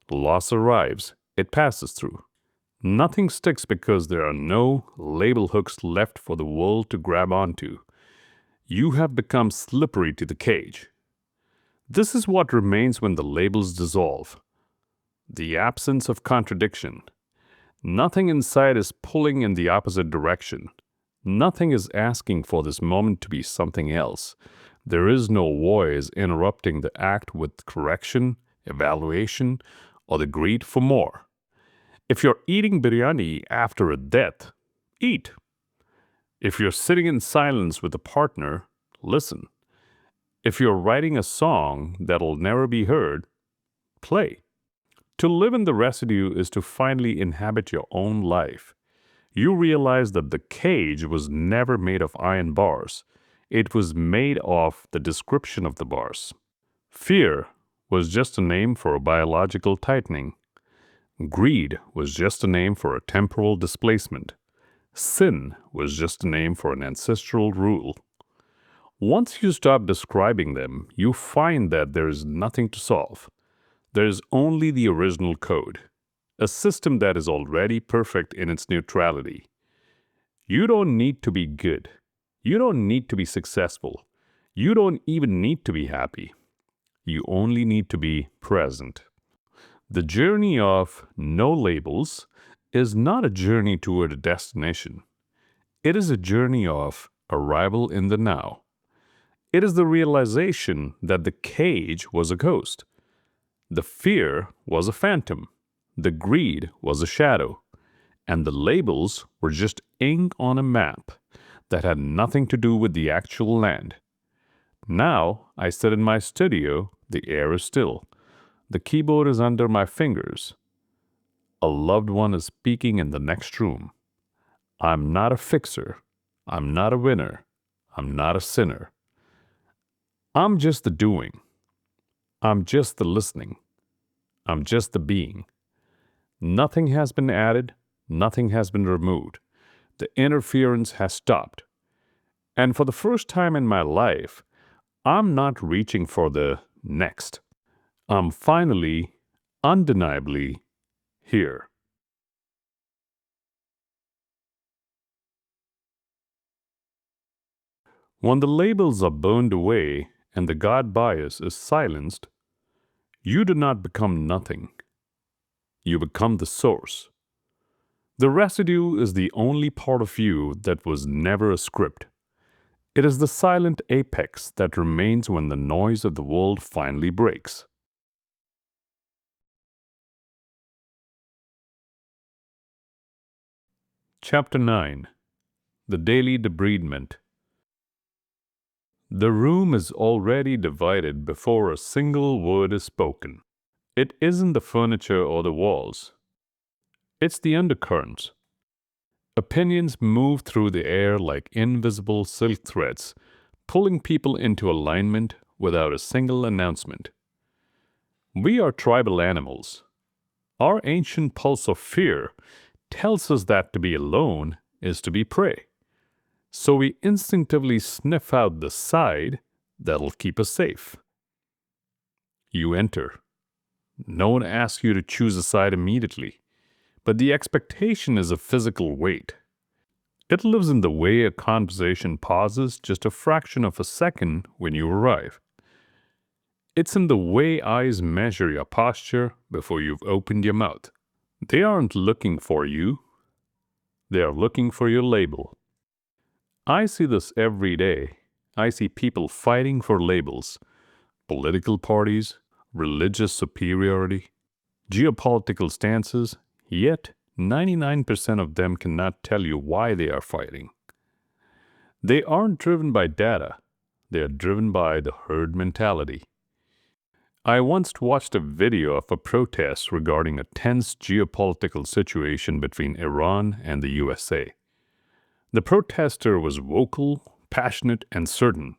Loss arrives, it passes through. Nothing sticks because there are no label hooks left for the world to grab onto. You have become slippery to the cage. This is what remains when the labels dissolve. The absence of contradiction. Nothing inside is pulling in the opposite direction. Nothing is asking for this moment to be something else. There is no voice interrupting the act with correction, evaluation, or the greed for more. If you're eating biryani after a death, eat. If you're sitting in silence with a partner, listen. If you're writing a song that'll never be heard, play. To live in the residue is to finally inhabit your own life. You realize that the cage was never made of iron bars. It was made of the description of the bars. Fear was just a name for a biological tightening. Greed was just a name for a temporal displacement. Sin was just a name for an ancestral rule. Once you stop describing them, you find that there is nothing to solve. There is only the original code, a system that is already perfect in its neutrality. You don't need to be good. You don't need to be successful. You don't even need to be happy. You only need to be present. The journey of no labels is not a journey toward a destination. It is a journey of arrival in the now. It is the realization that the cage was a ghost. The fear was a phantom. The greed was a shadow. And the labels were just ink on a map that had nothing to do with the actual land. Now I sit in my studio, the air is still. The keyboard is under my fingers. A loved one is speaking in the next room. I'm not a fixer. I'm not a winner. I'm not a sinner. I'm just the doing. I'm just the listening. I'm just the being. Nothing has been added. Nothing has been removed. The interference has stopped. And for the first time in my life, I'm not reaching for the next. I'm finally, undeniably here. When the labels are burned away and the God bias is silenced, you do not become nothing. You become the source. The residue is the only part of you that was never a script. It is the silent apex that remains when the noise of the world finally breaks. Chapter 9. The Daily Debridement. The room is already divided before a single word is spoken. It isn't the furniture or the walls. It's the undercurrents. Opinions move through the air like invisible silk threads, pulling people into alignment without a single announcement. We are tribal animals. Our ancient pulse of fear tells us that to be alone is to be prey. So we instinctively sniff out the side that'll keep us safe. You enter. No one asks you to choose a side immediately, but the expectation is a physical weight. It lives in the way a conversation pauses just a fraction of a second when you arrive. It's in the way eyes measure your posture before you've opened your mouth. They aren't looking for you. They are looking for your label. I see this every day. I see people fighting for labels, political parties, religious superiority, geopolitical stances, Yet, 99% of them cannot tell you why they are fighting. They aren't driven by data. They are driven by the herd mentality. I once watched a video of a protest regarding a tense geopolitical situation between Iran and the USA. The protester was vocal, passionate, and certain.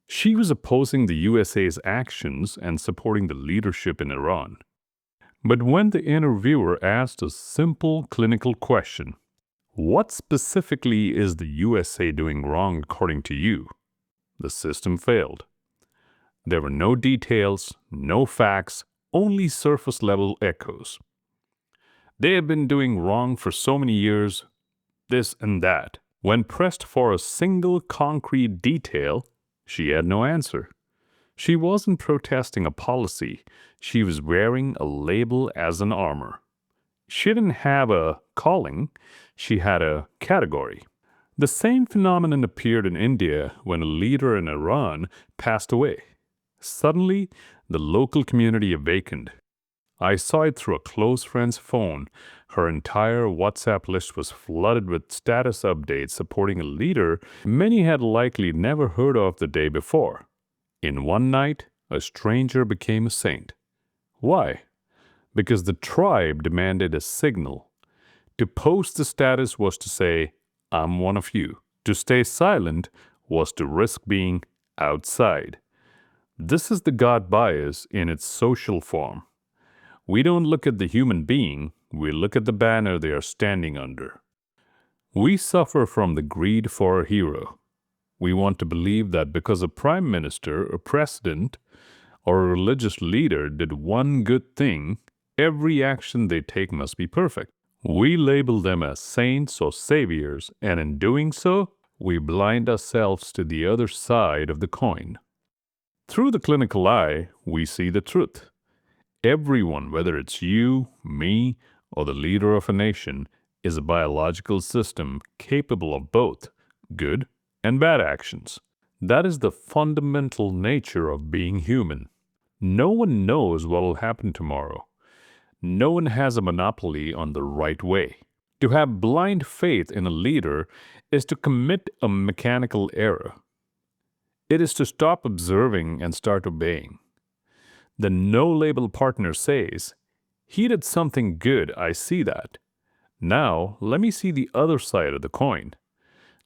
She was opposing the USA's actions and supporting the leadership in Iran. But when the interviewer asked a simple clinical question, "What specifically is the USA doing wrong according to you?" the system failed. There were no details, no facts, only surface-level echoes. They have been doing wrong for so many years, this and that. When pressed for a single concrete detail, she had no answer. She wasn't protesting a policy. She was wearing a label as an armor. She didn't have a calling. She had a category. The same phenomenon appeared in India when a leader in Iran passed away. Suddenly, the local community awakened. I saw it through a close friend's phone. Her entire WhatsApp list was flooded with status updates supporting a leader many had likely never heard of the day before. In one night, a stranger became a saint. Why? Because the tribe demanded a signal. To post the status was to say, "I'm one of you." To stay silent was to risk being outside. This is the God bias in its social form. We don't look at the human being, we look at the banner they are standing under. We suffer from the greed for a hero. We want to believe that because a prime minister, a president, or a religious leader did one good thing, every action they take must be perfect. We label them as saints or saviors, and in doing so, we blind ourselves to the other side of the coin. Through the clinical eye, we see the truth. Everyone, whether it's you, me, or the leader of a nation, is a biological system capable of both good and bad actions. That is the fundamental nature of being human. No one knows what will happen tomorrow. No one has a monopoly on the right way. To have blind faith in a leader is to commit a mechanical error. It is to stop observing and start obeying. The no-label partner says, "He did something good, I see that. Now, let me see the other side of the coin.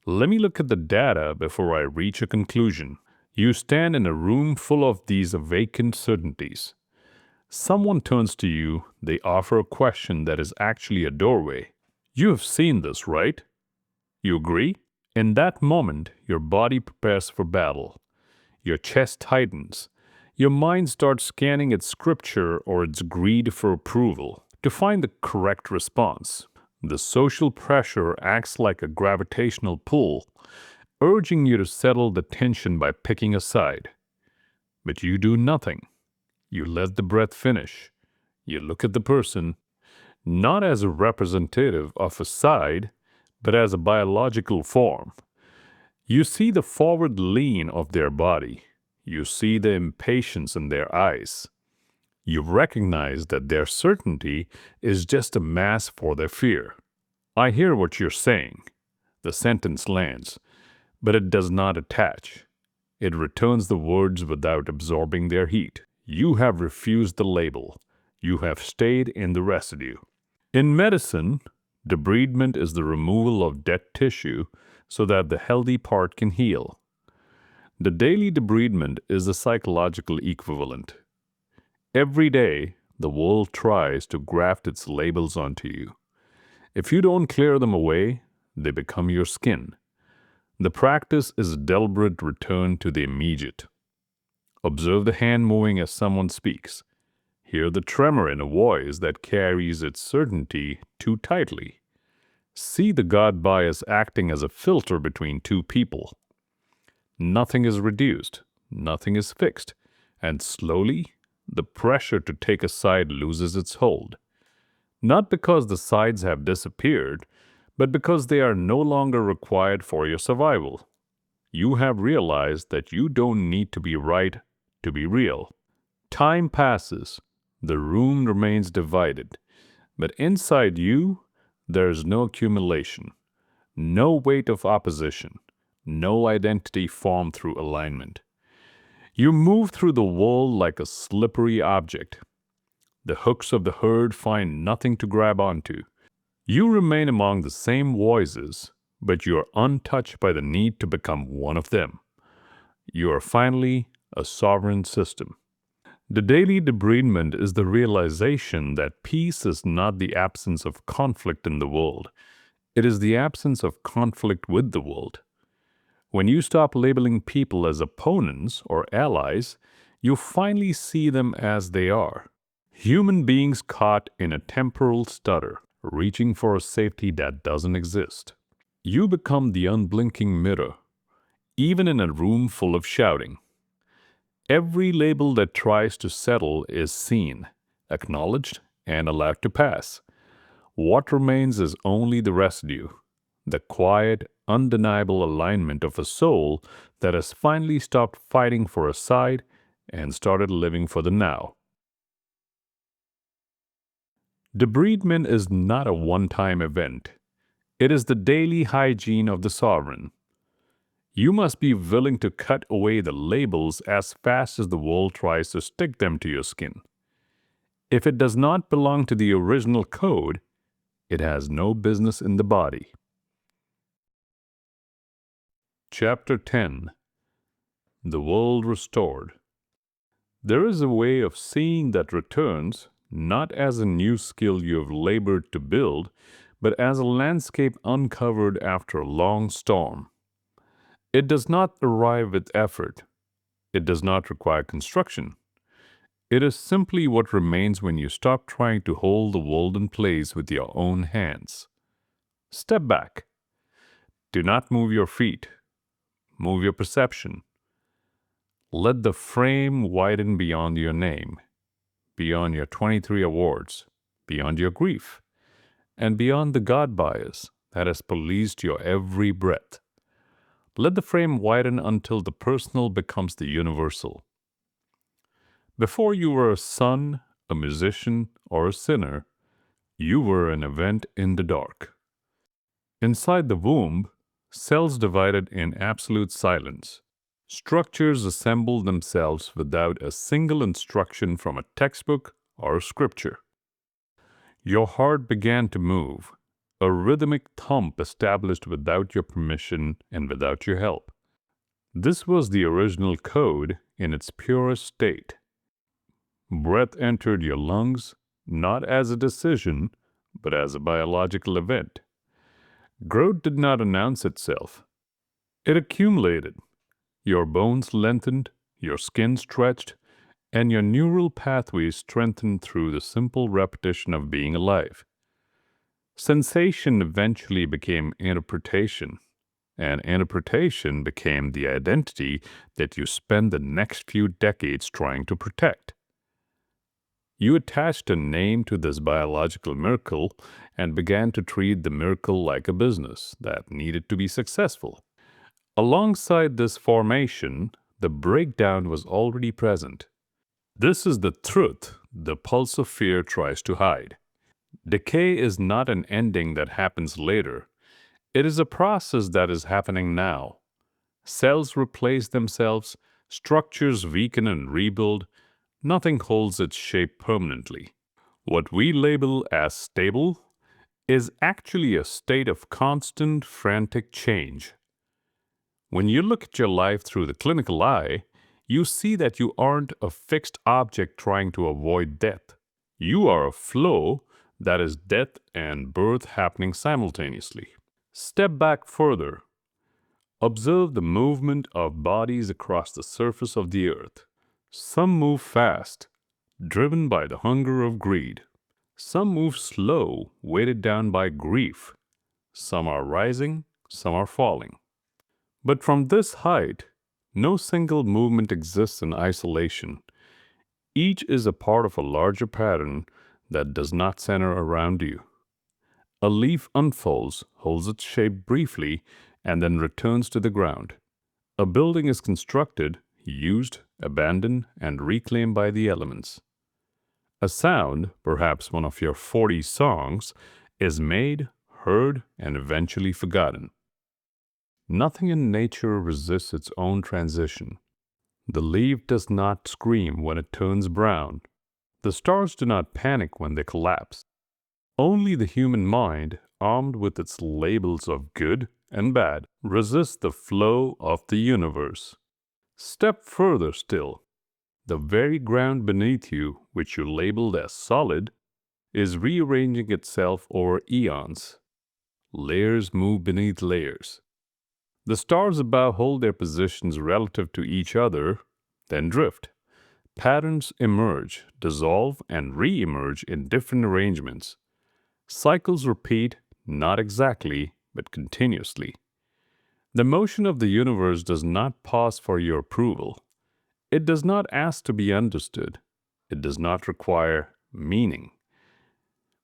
Let me look at the data before I reach a conclusion." You stand in a room full of these awakened certainties. Someone turns to you, they offer a question that is actually a doorway. You have seen this, right? You agree? In that moment, your body prepares for battle. Your chest tightens. Your mind starts scanning its scripture or its greed for approval to find the correct response. The social pressure acts like a gravitational pull, urging you to settle the tension by picking a side. But you do nothing. You let the breath finish. You look at the person, not as a representative of a side, but as a biological form. You see the forward lean of their body. You see the impatience in their eyes. You recognize that their certainty is just a mask for their fear. "I hear what you're saying." The sentence lands, but it does not attach. It returns the words without absorbing their heat. You have refused the label. You have stayed in the residue. In medicine, debridement is the removal of dead tissue so that the healthy part can heal. The daily debridement is the psychological equivalent. Every day, the world tries to graft its labels onto you. If you don't clear them away, they become your skin. The practice is a deliberate return to the immediate. Observe the hand moving as someone speaks. Hear the tremor in a voice that carries its certainty too tightly. See the God bias acting as a filter between two people. Nothing is reduced, nothing is fixed, and slowly, the pressure to take a side loses its hold. Not because the sides have disappeared, but because they are no longer required for your survival. You have realized that you don't need to be right to be real. Time passes. The room remains divided. But inside you, there's no accumulation, no weight of opposition, no identity formed through alignment. You move through the world like a slippery object. The hooks of the herd find nothing to grab onto. You remain among the same voices, but you are untouched by the need to become one of them. You are finally a sovereign system. The daily debridement is the realization that peace is not the absence of conflict in the world. It is the absence of conflict with the world. When you stop labeling people as opponents or allies, you finally see them as they are. Human beings caught in a temporal stutter, reaching for a safety that doesn't exist. You become the unblinking mirror, even in a room full of shouting. Every label that tries to settle is seen, acknowledged, and allowed to pass. What remains is only the residue, the quiet, undeniable alignment of a soul that has finally stopped fighting for a side and started living for the now. Debridement is not a one-time event. It is the daily hygiene of the sovereign. You must be willing to cut away the labels as fast as the world tries to stick them to your skin. If it does not belong to the original code, it has no business in the body. Chapter 10. The World Restored. There is a way of seeing that returns, not as a new skill you have labored to build, but as a landscape uncovered after a long storm. It does not arrive with effort. It does not require construction. It is simply what remains when you stop trying to hold the world in place with your own hands. Step back. Do not move your feet. Move your perception. Let the frame widen beyond your name, beyond your 23 awards, beyond your grief, and beyond the God bias that has policed your every breath. Let the frame widen until the personal becomes the universal. Before you were a son, a musician, or a sinner, you were an event in the dark. Inside the womb, cells divided in absolute silence. Structures assembled themselves without a single instruction from a textbook or scripture. Your heart began to move, a rhythmic thump established without your permission and without your help. This was the original code in its purest state. Breath entered your lungs, not as a decision, but as a biological event. Growth did not announce itself. It accumulated. Your bones lengthened, your skin stretched, and your neural pathways strengthened through the simple repetition of being alive. Sensation eventually became interpretation, and interpretation became the identity that you spend the next few decades trying to protect. You attached a name to this biological miracle and began to treat the miracle like a business that needed to be successful. Alongside this formation, the breakdown was already present. This is the truth the pulse of fear tries to hide. Decay is not an ending that happens later. It is a process that is happening now. Cells replace themselves, structures weaken and rebuild. Nothing holds its shape permanently. What we label as stable is actually a state of constant, frantic change. When you look at your life through the clinical eye, you see that you aren't a fixed object trying to avoid death. You are a flow that is death and birth happening simultaneously. Step back further. Observe the movement of bodies across the surface of the earth. Some move fast, driven by the hunger of greed. Some move slow, weighted down by grief. Some are rising, some are falling. But from this height, no single movement exists in isolation. Each is a part of a larger pattern that does not center around you. A leaf unfolds, holds its shape briefly, and then returns to the ground. A building is constructed, used, abandoned, and reclaimed by the elements. A sound, perhaps one of your 40 songs, is made, heard, and eventually forgotten. Nothing in nature resists its own transition. The leaf does not scream when it turns brown. The stars do not panic when they collapse. Only the human mind, armed with its labels of good and bad, resists the flow of the universe. Step further still. The very ground beneath you, which you labeled as solid, is rearranging itself over eons. Layers move beneath layers. The stars above hold their positions relative to each other, then drift. Patterns emerge, dissolve, and re-emerge in different arrangements. Cycles repeat, not exactly, but continuously. The motion of the universe does not pause for your approval. It does not ask to be understood. It does not require meaning.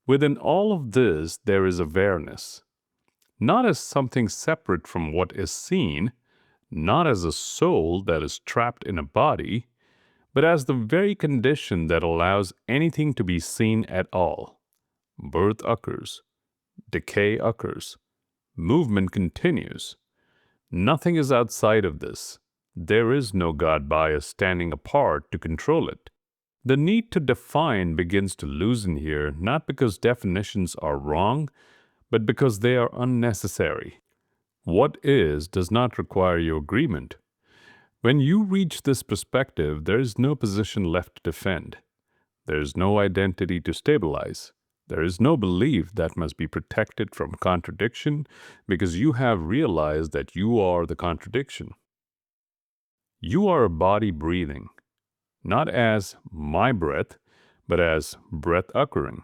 Within all of this, there is awareness. Not as something separate from what is seen, not as a soul that is trapped in a body, but as the very condition that allows anything to be seen at all. Birth occurs. Decay occurs. Movement continues. Nothing is outside of this. There is no God bias standing apart to control it. The need to define begins to loosen here, not because definitions are wrong, but because they are unnecessary. What is does not require your agreement. When you reach this perspective, there is no position left to defend. There is no identity to stabilize. There is no belief that must be protected from contradiction because you have realized that you are the contradiction. You are a body breathing, not as my breath, but as breath occurring.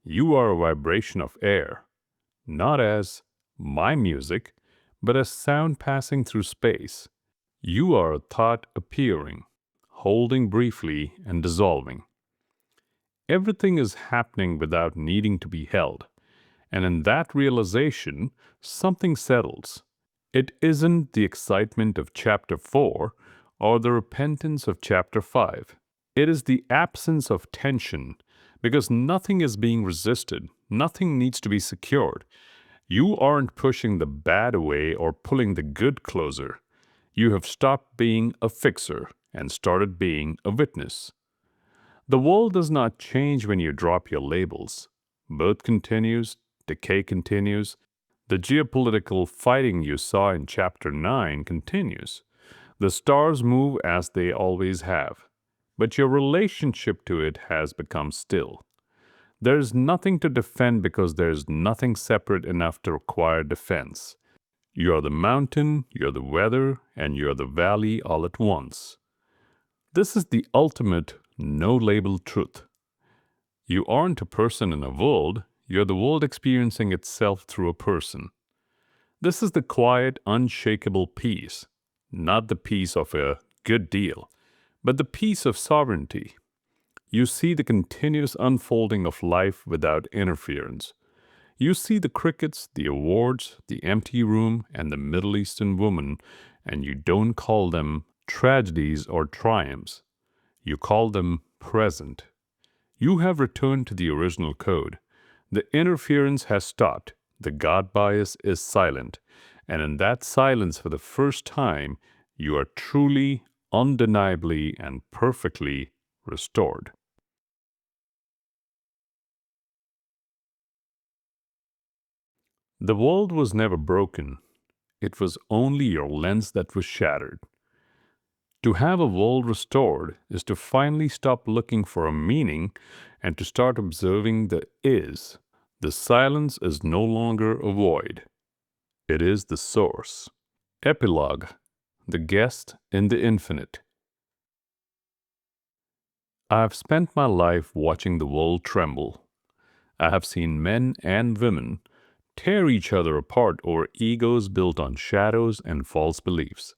You are a vibration of air, not as my music, but as sound passing through space. You are a thought appearing, holding briefly and dissolving. Everything is happening without needing to be held, and in that realization, something settles. It isn't the excitement of chapter 4 or the repentance of chapter 5. It is the absence of tension, because nothing is being resisted, nothing needs to be secured. You aren't pushing the bad away or pulling the good closer. You have stopped being a fixer and started being a witness. The world does not change when you drop your labels. Birth continues, decay continues. The geopolitical fighting you saw in chapter 9 continues. The stars move as they always have, but your relationship to it has become still. There is nothing to defend because there is nothing separate enough to require defense. You are the mountain, you're the weather, and you're the valley all at once. This is the ultimate no-label truth. You aren't a person in a world, you're the world experiencing itself through a person. This is the quiet, unshakable peace, not the peace of a good deal, but the peace of sovereignty. You see the continuous unfolding of life without interference. You see the crickets, the awards, the empty room, and the Middle Eastern woman, and you don't call them tragedies or triumphs. You call them present. You have returned to the original code. The interference has stopped. The God bias is silent. And in that silence, for the first time, you are truly, undeniably, and perfectly restored. The world was never broken. It was only your lens that was shattered. To have a world restored is to finally stop looking for a meaning and to start observing the is. The silence is no longer a void. It is the source. Epilogue, the guest in the infinite. I have spent my life watching the world tremble. I have seen men and women tear each other apart over egos built on shadows and false beliefs.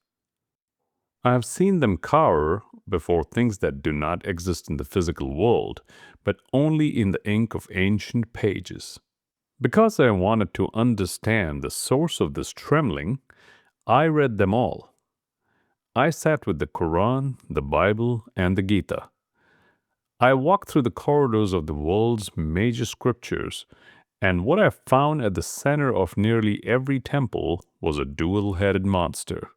I have seen them cower before things that do not exist in the physical world, but only in the ink of ancient pages. Because I wanted to understand the source of this trembling, I read them all. I sat with the Quran, the Bible, and the Gita. I walked through the corridors of the world's major scriptures, and what I found at the center of nearly every temple was a dual-headed monster: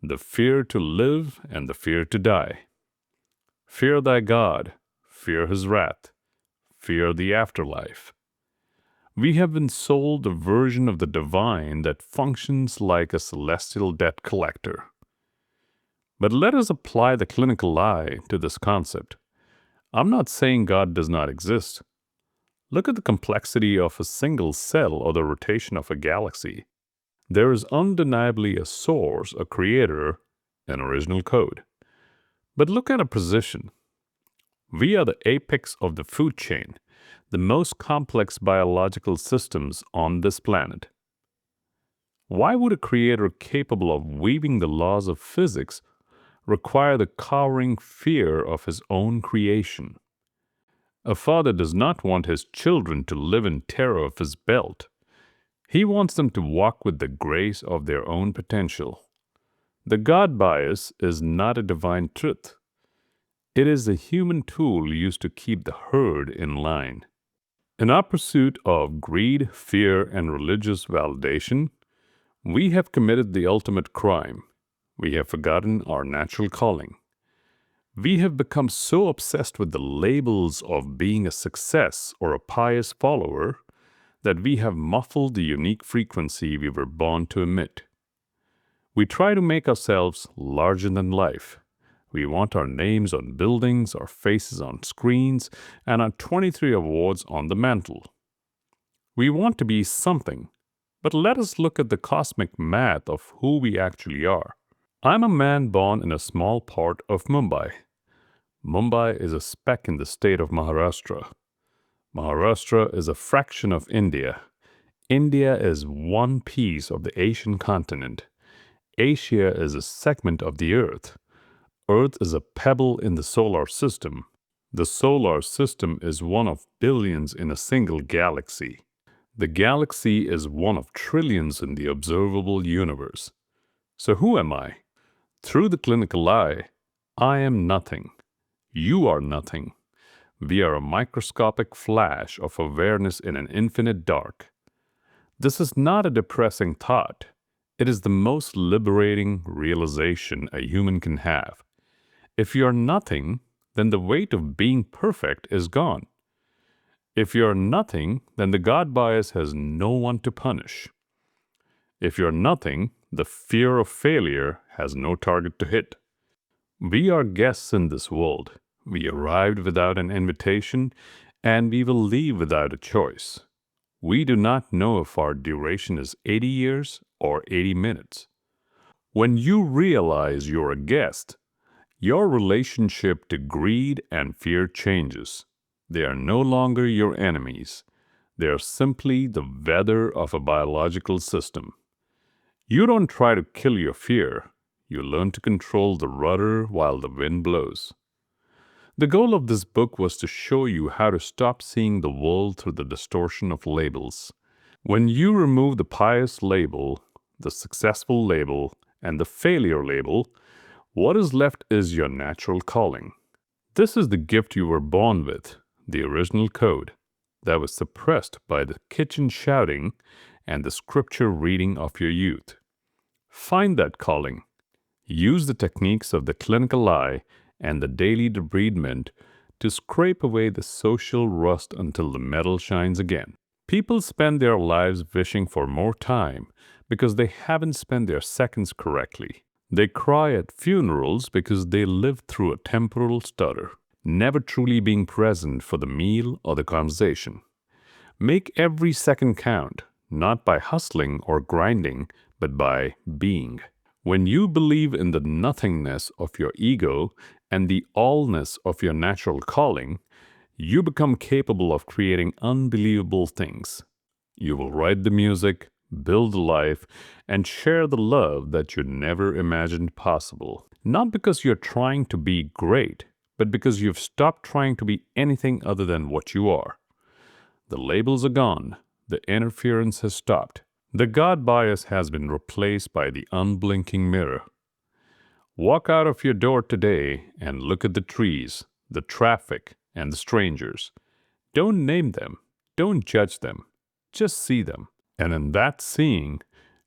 the fear to live and the fear to die. Fear thy God, fear his wrath, fear the afterlife. We have been sold a version of the divine that functions like a celestial debt collector. But let us apply the clinical eye to this concept. I'm not saying God does not exist. Look at the complexity of a single cell or the rotation of a galaxy. There is undeniably a source, a creator, an original code. But look at a position. We are the apex of the food chain, the most complex biological systems on this planet. Why would a creator capable of weaving the laws of physics require the cowering fear of his own creation? A father does not want his children to live in terror of his belt. He wants them to walk with the grace of their own potential. The God bias is not a divine truth. It is a human tool used to keep the herd in line. In our pursuit of greed, fear, and religious validation, we have committed the ultimate crime. We have forgotten our natural calling. We have become so obsessed with the labels of being a success or a pious follower that we have muffled the unique frequency we were born to emit. We try to make ourselves larger than life. We want our names on buildings, our faces on screens, and our 23 awards on the mantle. We want to be something, but let us look at the cosmic math of who we actually are. I'm a man born in a small part of Mumbai. Mumbai is a speck in the state of Maharashtra. Maharashtra is a fraction of India. India is one piece of the Asian continent. Asia is a segment of the Earth. Earth is a pebble in the solar system. The solar system is one of billions in a single galaxy. The galaxy is one of trillions in the observable universe. So who am I? Through the clinical eye, I am nothing. You are nothing. We are a microscopic flash of awareness in an infinite dark. This is not a depressing thought. It is the most liberating realization a human can have. If you are nothing, then the weight of being perfect is gone. If you are nothing, then the God bias has no one to punish. If you are nothing, the fear of failure has no target to hit. We are guests in this world. We arrived without an invitation, and we will leave without a choice. We do not know if our duration is 80 years or 80 minutes. When you realize you're a guest, your relationship to greed and fear changes. They are no longer your enemies. They are simply the weather of a biological system. You don't try to kill your fear. You learn to control the rudder while the wind blows. The goal of this book was to show you how to stop seeing the world through the distortion of labels. When you remove the pious label, the successful label, and the failure label, what is left is your natural calling. This is the gift you were born with, the original code, that was suppressed by the kitchen shouting and the scripture reading of your youth. Find that calling. Use the techniques of the clinical eye and the daily debridement to scrape away the social rust until the metal shines again. People spend their lives wishing for more time because they haven't spent their seconds correctly. They cry at funerals because they lived through a temporal stutter, never truly being present for the meal or the conversation. Make every second count, not by hustling or grinding, but by being. When you believe in the nothingness of your ego and the allness of your natural calling, you become capable of creating unbelievable things. You will write the music, build the life, and share the love that you never imagined possible. Not because you're trying to be great, but because you've stopped trying to be anything other than what you are. The labels are gone. The interference has stopped. The God bias has been replaced by the unblinking mirror. Walk out of your door today and look at the trees. the traffic, and the strangers. Don't name them, don't judge them, just see them. And in that seeing,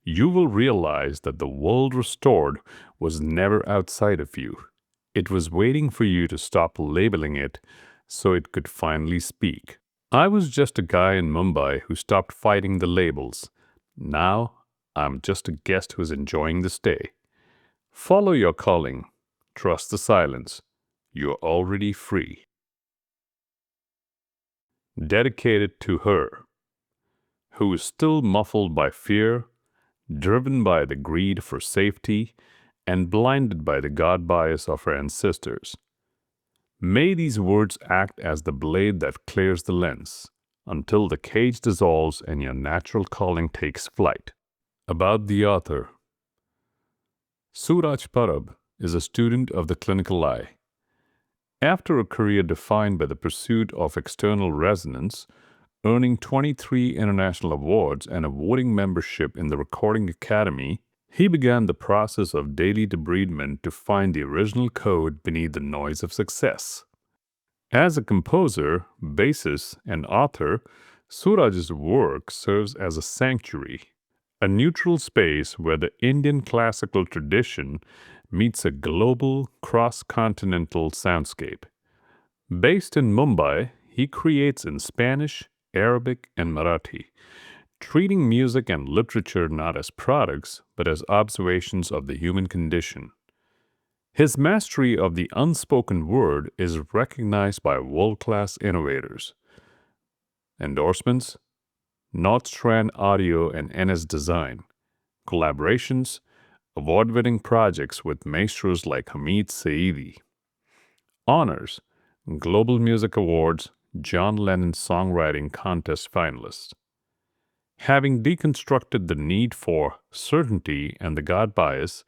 you will realize that the world restored was never outside of you. It was waiting for you to stop labeling it so it could finally speak. I was just a guy in Mumbai who stopped fighting the labels. Now, I'm just a guest who's enjoying the stay. Follow your calling. Trust the silence. You're already free. Dedicated to her, who is still muffled by fear, driven by the greed for safety, and blinded by the God bias of her ancestors. May these words act as the blade that clears the lens, until the cage dissolves and your natural calling takes flight. About the author. Suraaj Parab is a student of the clinical eye. After a career defined by the pursuit of external resonance, earning 23 international awards and a voting membership in the Recording Academy, he began the process of daily debridement to find the original code beneath the noise of success. As a composer, bassist, and author, Suraj's work serves as a sanctuary, a neutral space where the Indian classical tradition meets a global, cross-continental soundscape. Based in Mumbai, he creates in Spanish, Arabic, and Marathi, treating music and literature not as products, but as observations of the human condition. His mastery of the unspoken word is recognized by world-class innovators. Endorsements: Nordstrand Audio and NS Design. Collaborations: award-winning projects with maestros like Hamid Saidi. Honors: Global Music Awards, John Lennon Songwriting Contest finalist. Having deconstructed the need for certainty and the God bias,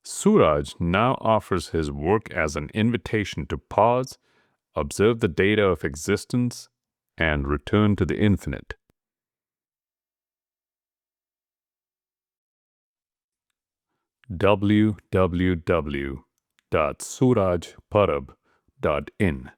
Suraj now offers his work as an invitation to pause, observe the data of existence, and return to the infinite. www.surajparab.in